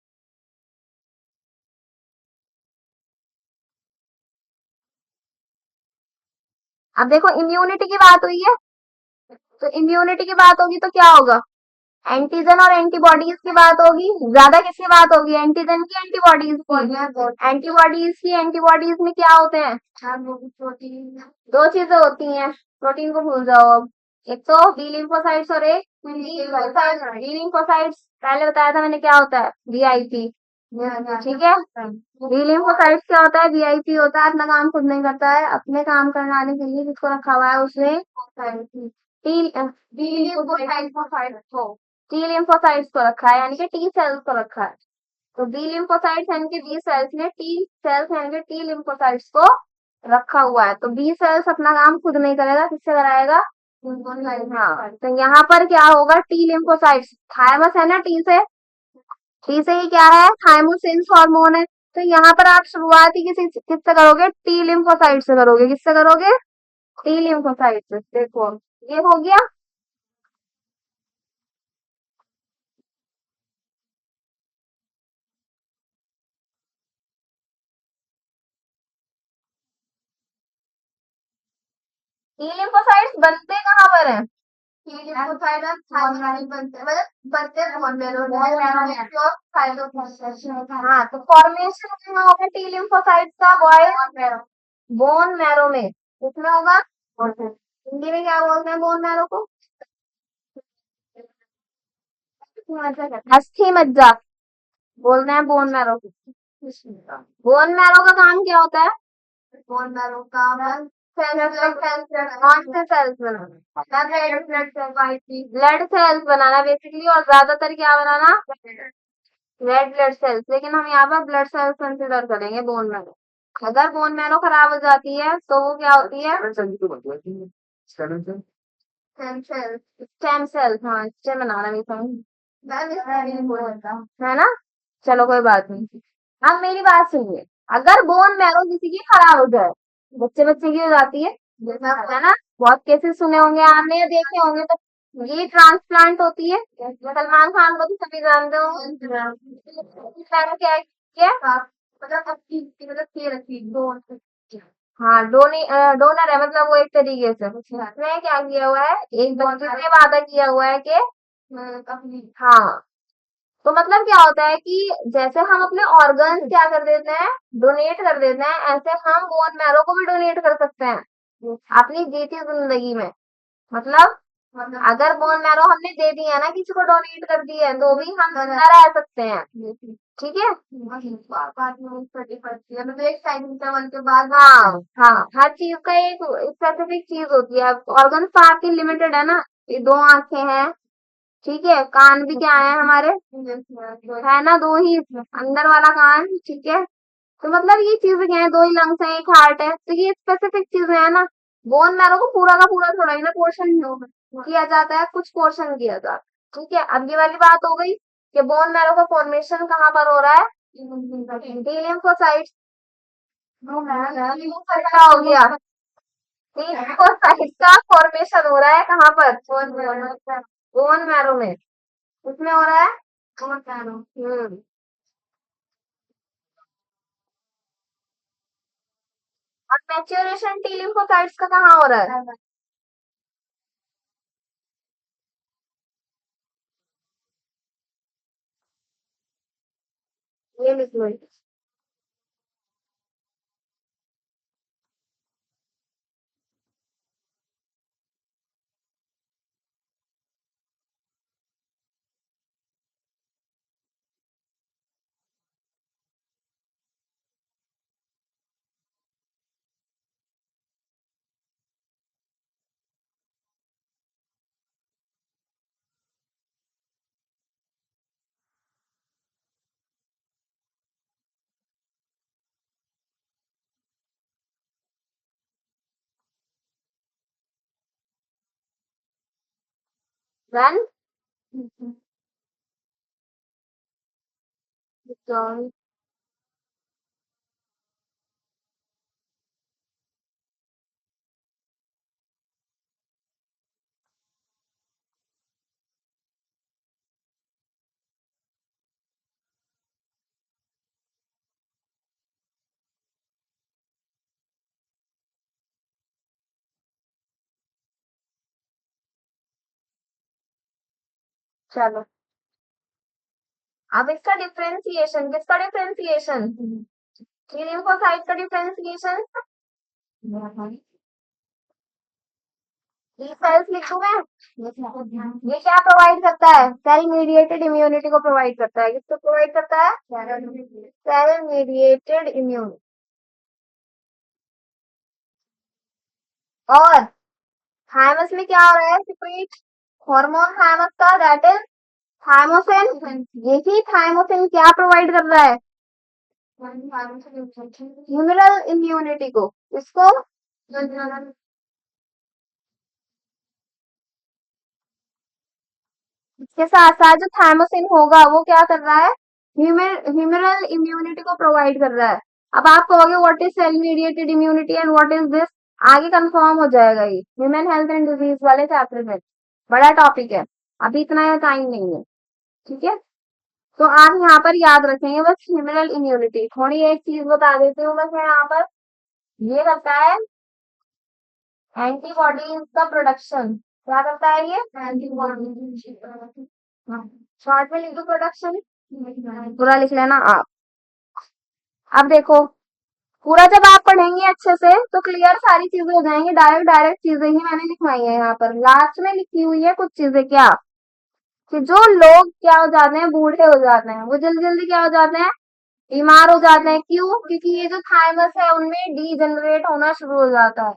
अब देखो, इम्यूनिटी की बात हुई है, तो इम्यूनिटी की बात होगी तो क्या होगा? एंटीजन और एंटीबॉडीज की बात होगी. ज्यादा किसकी बात होगी? एंटीजन की, एंटीबॉडीज की. एंटीबॉडीज की, एंटीबॉडीज में क्या होते हैं? दो चीजें होती हैं. प्रोटीन को भूल जाओ अब. एक तो बी लिम्फोसाइट्स और एक बी लिम्फोसाइट्स. पहले बताया था मैंने क्या होता है? वीआईपी. ठीक है, बी लिम्फोसाइट्स क्या होता है? वीआईपी होता है, अपना काम खुद नहीं करता है. अपने काम करवाने के लिए जिसको रखा हुआ है उसने टी बी लिम्फोसाइट्स को टी लिम्फोसाइट्स को रखा है, यानी कि टी सेल्स को रखा है. तो बी लिम्फोसाइट्स यानी कि बी सेल्स ने टी सेल्स यानी कि टी लिम्फोसाइट्स को रखा हुआ है. तो बी सेल्स अपना काम खुद नहीं करेगा, किससे कराएगा? हाँ, तो यहाँ पर क्या होगा? T lymphocytes. थायमस है ना, टी से. टी से ही क्या है? थाइमोसिन्स हार्मोन है. तो यहाँ पर आप शुरुआत ही किससे करोगे? टी लिम्फोसाइट से करोगे. किससे करोगे? टी लिम्फोसाइट से. देखो, ये हो गया. टी लिम्फोसाइट्स बनते कहाँ पर हैं? हाँ, तो फॉर्मेशन कहाँ होगा टी लिम्फोसाइट्स का? बॉयज बोन मैरो में. किसमें होगा? हिंदी में क्या बोलते हैं बोन मैरो को? अस्थि मज्जा बोलते हैं बोन मैरो को. बोन मैरो का काम क्या होता है? बोन मैरो का कौन से सेल्स बनाना? ब्लड सेल्स बनाना बेसिकली, और ज्यादातर क्या बनाना? Red blood cells. लेकिन हम यहाँ पर ब्लड सेल्स कंसिडर करेंगे बोन मैरो. अगर बोन मैरो खराब हो जाती है तो वो क्या होती है? Stem cells. हाँ, स्टेम बनाना नहीं समझ, है ना. चलो कोई बात नहीं. अब मेरी बात सुनिए. अगर बोन मैरो किसी की खराब हो जाए, बच्चे बच्चे की हो जाती है ना, बहुत केसेस सुने होंगे आपने या देखे होंगे, तो ये ट्रांसप्लांट होती है। सलमान खान को तो सभी जानते हो। मैंने क्या किया, मतलब मतलब ये रखी दो। हाँ, डोनर है, मतलब वो एक तरीके से उसने क्या किया हुआ है, एक बच्चे से वादा किया हुआ है कि हाँ, तो मतलब क्या होता है कि जैसे हम अपने ऑर्गन्स क्या कर देते हैं, डोनेट कर देते हैं, ऐसे हम बोन मैरो को भी डोनेट कर सकते हैं अपनी जीती जिंदगी में। मतलब अगर बोन मैरो हमने दे दिया ना, किसी को डोनेट कर दिया है, तो भी हम जिंदा रह सकते हैं। ठीक है। बाद में मतलब एक साइड इंटरवल के बाद, हाँ हाँ, हर चीज का एक स्पेसिफिक चीज होती है। ऑर्गन तो आपके लिमिटेड है ना, ये दो आंखें हैं, ठीक है, कान भी क्या है हमारे, है ना, दो ही, अंदर वाला कान, ठीक है। तो मतलब ये चीजें क्या है, दो ही लंग्स हैं, एक हार्ट है, तो ये स्पेसिफिक चीजें है ना। बोन मैरो को पूरा का पूरा थोड़ा ही ना पोर्शन किया जाता है, कुछ पोर्शन किया जाता है। ठीक है, अब ये वाली बात हो गई कि बोन मैरो का फॉर्मेशन कहाँ पर हो रहा है, डी लिम्फोसाइट्स। क्या हो गया, डी लिम्फोसाइट्स का फॉर्मेशन हो रहा है कहाँ पर, बोन मैरो में, उसमें हो रहा है। और मैच्योरेशन टी लिम्फोसाइट्स का कहाँ हो रहा है, ये लिख लो। Then, तो चलो, अब इसका डिफरेंशिएशन, किसका डिफरेंशिएशन, थ्री लिम्फोसाइट का डिफरेंशिएशन, बी सेल्स लिखूं मैं। ये क्या प्रोवाइड करता है, सेल मीडिएटेड इम्यूनिटी को प्रोवाइड करता है, किसको प्रोवाइड करता है, सेल मीडिएटेड इम्यूनिटी। और थायमस में क्या हो रहा है, सिक्रीट हार्मोन थायमस का, दैट इज थायमोसिन। यही थायमोसिन क्या प्रोवाइड कर रहा है, ह्यूमरल इम्यूनिटी को, इसको, इसके साथ साथ जो थायमोसिन होगा वो क्या कर रहा है, ह्यूमरल इम्यूनिटी को प्रोवाइड कर रहा है। अब आप कहोगे what is cell mediated immunity and what is this, आगे कंफर्म हो जाएगा ये ह्यूमन हेल्थ एंड डिजीज वाले चैप्टर में, बड़ा टॉपिक है, अभी इतना टाइम नहीं है। ठीक है, तो आप यहाँ पर याद रखेंगे बस ह्यूमरल इम्यूनिटी। थोड़ी एक चीज बता देती हूँ बस मैं यहाँ पर, ये करता है एंटीबॉडीज का प्रोडक्शन। क्या करता है ये, एंटीबॉडी, शॉर्ट में लिख दो प्रोडक्शन, पूरा लिख लेना आप। अब देखो, पूरा जब आप पढ़ेंगे अच्छे से तो क्लियर सारी चीजें हो जाएंगी, डायरेक्ट डायरेक्ट चीजें ही मैंने लिखवाई है यहाँ पर, लास्ट में लिखी हुई है कुछ चीजें क्या, कि जो लोग क्या हो जाते हैं, बूढ़े हो जाते हैं, वो जल्दी जल्दी क्या हो जाते हैं, बीमार हो जाते हैं। क्यों, क्योंकि ये जो थायमस है उनमें डी जनरेट होना शुरू हो जाता है।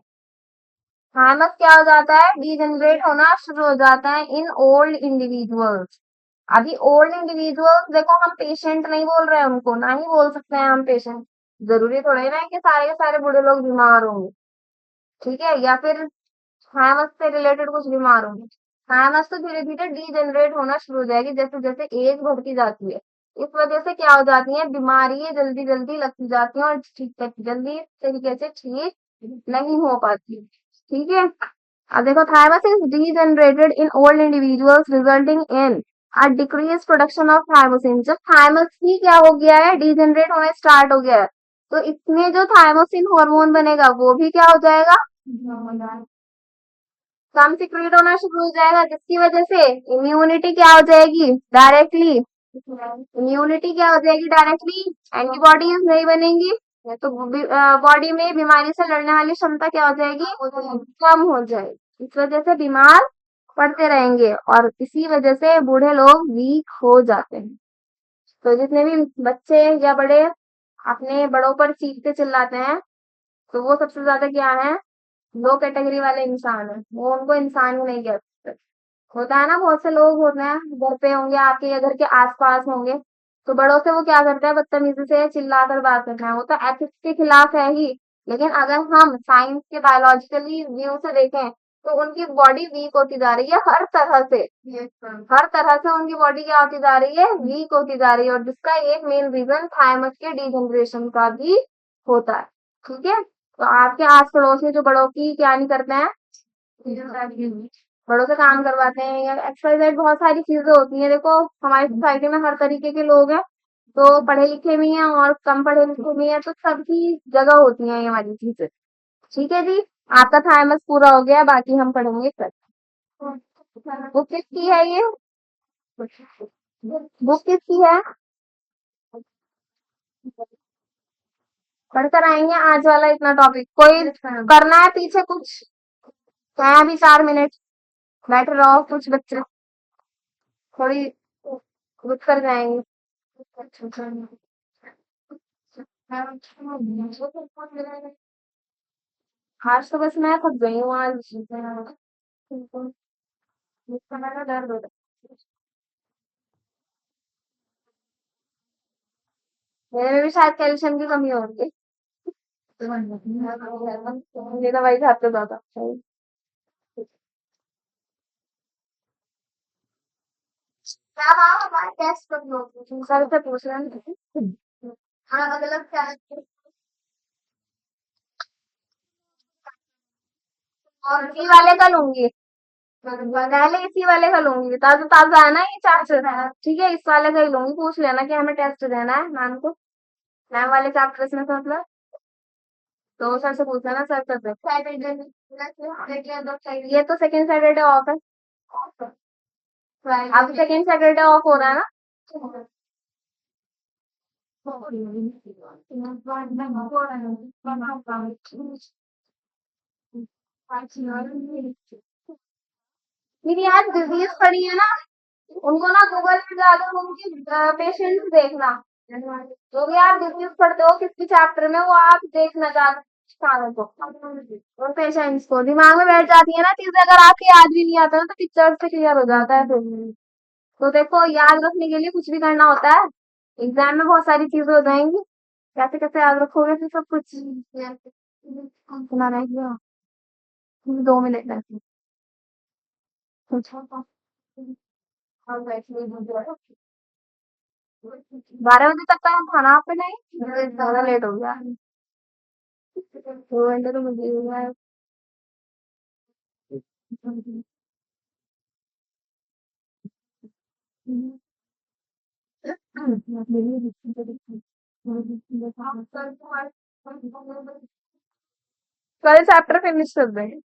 थायमस क्या हो जाता है, डी जनरेट होना शुरू हो जाता है इन ओल्ड इंडिविजुअल्स। अभी ओल्ड इंडिविजुअल्स देखो, हम पेशेंट नहीं बोल रहे हैं उनको, ना ही बोल सकते हैं हम पेशेंट, जरूरी थोड़ी ना है कि सारे के सारे बूढ़े लोग बीमार होंगे। ठीक है, या फिर थायमस से रिलेटेड कुछ बीमार होंगे। थायमस तो धीरे धीरे डी जनरेट होना शुरू हो जाएगी जैसे जैसे एज बढ़ती जाती है। इस वजह से क्या हो जाती है, बीमारी जल्दी जल्दी लगती जाती है और ठीक जल्दी तरीके से ठीक नहीं हो पाती। ठीक है, अब देखो, thymus is degenerated in old individuals resulting in a decrease production of thymosin. जब थायमस ही क्या हो गया है, डीजनरेट होना स्टार्ट हो गया है, तो इसमें जो थायमोसिन हार्मोन बनेगा वो भी क्या हो जाएगा, कम सिक्रिएट होना शुरू हो जाएगा, जिसकी वजह से इम्यूनिटी क्या हो जाएगी डायरेक्टली, इम्यूनिटी क्या हो जाएगी डायरेक्टली, एंटीबॉडीज नहीं बनेंगी, तो बॉडी में बीमारी से लड़ने वाली क्षमता क्या हो जाएगी, कम हो जाएगी। इस वजह से बीमार पड़ते रहेंगे और इसी वजह से बूढ़े लोग वीक हो जाते हैं। तो जितने भी बच्चे या बड़े अपने बड़ों पर चीखते चिल्लाते हैं, तो वो सबसे ज्यादा क्या है, लो कैटेगरी वाले इंसान है, वो उनको इंसान ही नहीं कहते। होता है ना, बहुत से लोग होते हैं घर पे होंगे आपके या घर के आसपास होंगे, तो बड़ों से वो क्या करते हैं, बदतमीजी से चिल्लाकर बात करते हैं, वो तो एथिक्स के खिलाफ है ही। लेकिन अगर हम साइंस के बायोलॉजिकली व्यू से देखें, तो उनकी बॉडी वीक होती जा रही है हर तरह से, हर तरह से उनकी बॉडी क्या होती जा रही है, वीक होती जा रही है, और जिसका एक मेन रीजन थायमस के डिजनरेशन का भी होता है। ठीक है, तो आपके आस पड़ोस में जो बड़ों की क्या नहीं करते हैं, बड़ों से काम करवाते हैं या एक्सरसाइज, बहुत सारी चीजें होती हैं। देखो, हमारी सोसाइटी में हर तरीके के लोग हैं, तो पढ़े लिखे भी हैं और कम पढ़े लिखे भी हैं, तो सबकी जगह होती हैं ये वाली चीजें। ठीक है जी, आपका थायमस पूरा हो गया, बाकी हम पढ़ेंगे कल। बुक किसकी है ये, बुक किसकी है, पढ़कर आएंगे आज वाला इतना टॉपिक, कोई करना है पीछे कुछ, है अभी 4 मिनट, बैठे रहो कुछ बच्चे, थोड़ी रुक कर जाएंगे। आज तो बस मैं थक गई हूँ आज, मेरा दर्द हो रहा है, मेरे में भी शायद कैल्शियम की कमी हो रही है, ये दवाई खाते ज्यादा। क्या हाँ, हमारे टेस्ट कर लो, सर से पूछ रहे हैं। हाँ, अलग अलग क्या है? और इसी वाले का लूंगी, पहले इसी वाले का लूंगी, ताजा ताजा है ना ये चैप्टर, ठीक है, इस वाले का ही लूंगी, पूछ लेना कि हमें टेस्ट देना है मैम को, मैम वाले चैप्टर में से मतलब, तो सर से पूछ लेना, सर कर दे। ये तो सेकंड सैटरडे ऑफ है, अब सेकंड सैटरडे ऑफ हो रहा है ना। मेरी यार डिजीज पड़ी है ना, उनको ना गूगल पे जाकर उनकी पेशेंट्स देखना, जो भी आप डिजीज पढ़ते हो किस भी चैप्टर में, वो आप देखना जाकर सारों को, उन पेशेंट्स को दिमाग में बैठ जाती है ना चीजें, अगर आपके याद भी नहीं आता ना तो पिक्चर से क्लियर हो जाता है फिर। तो देखो, याद रखने के लिए कुछ भी करना होता है, एग्जाम में बहुत सारी चीजें हो जाएंगी, कैसे कैसे याद रखोगे फिर सब कुछ, सुना रह गया, 2 मिनट है। 12 बजे तक का खाना आप पे नहीं, ज्यादा लेट हो गया, 2 घंटे तो मुझे ही हुआ है। कल चैप्टर फिनिश कर देंगे।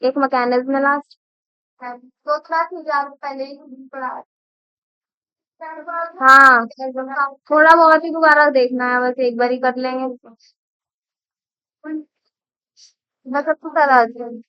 एक मैकेनिज्म है लास्ट, तो क्लास में जाकर पहले ही पढ़ा, हाँ थोड़ा बहुत ही दोबारा देखना है, बस एक बार ही कर लेंगे, मैं सबको करा दूँ।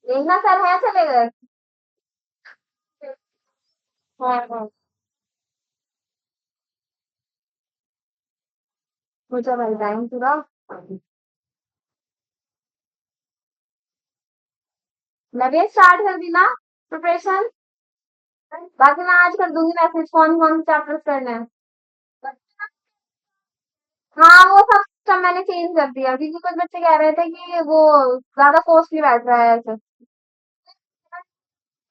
देखना सर है चले गए। हाँ हाँ। मुझे भाई टाइम पूरा। लगे स्टार्ट कर दी ना प्रिपरेशन। बाकी मैं आज कर दूंगी मैसेज कौन कौन से चैप्टर्स करने हैं। हाँ वो सब सब मैंने चेंज कर दिया क्योंकि कुछ बच्चे कह रहे थे कि वो ज्यादा कॉस्टली बैठ रहा है ऐसे।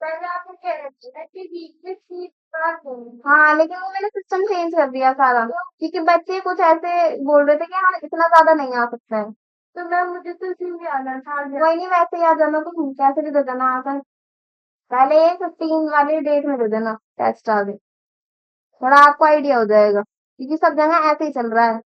पहले आपको कह रहे थे कि वीकली फीस बढ़ा दूंगी। हाँ लेकिन वो मैंने सिस्टम चेंज कर दिया सारा क्योंकि बच्चे कुछ ऐसे बोल रहे थे कि हाँ इतना ज्यादा नहीं आ सकता है। तो मैं मुझे तो इसीलिए आना था। कोई नहीं वैसे ही आ जाना तुम कैसे भी दे देना आकर। पहले 15 वाले डेट में दे देना टेस्ट आगे। थोड़ा आपको आइडिया हो जाएगा क्योंकि सब जगह ऐसे ही चल रहा है।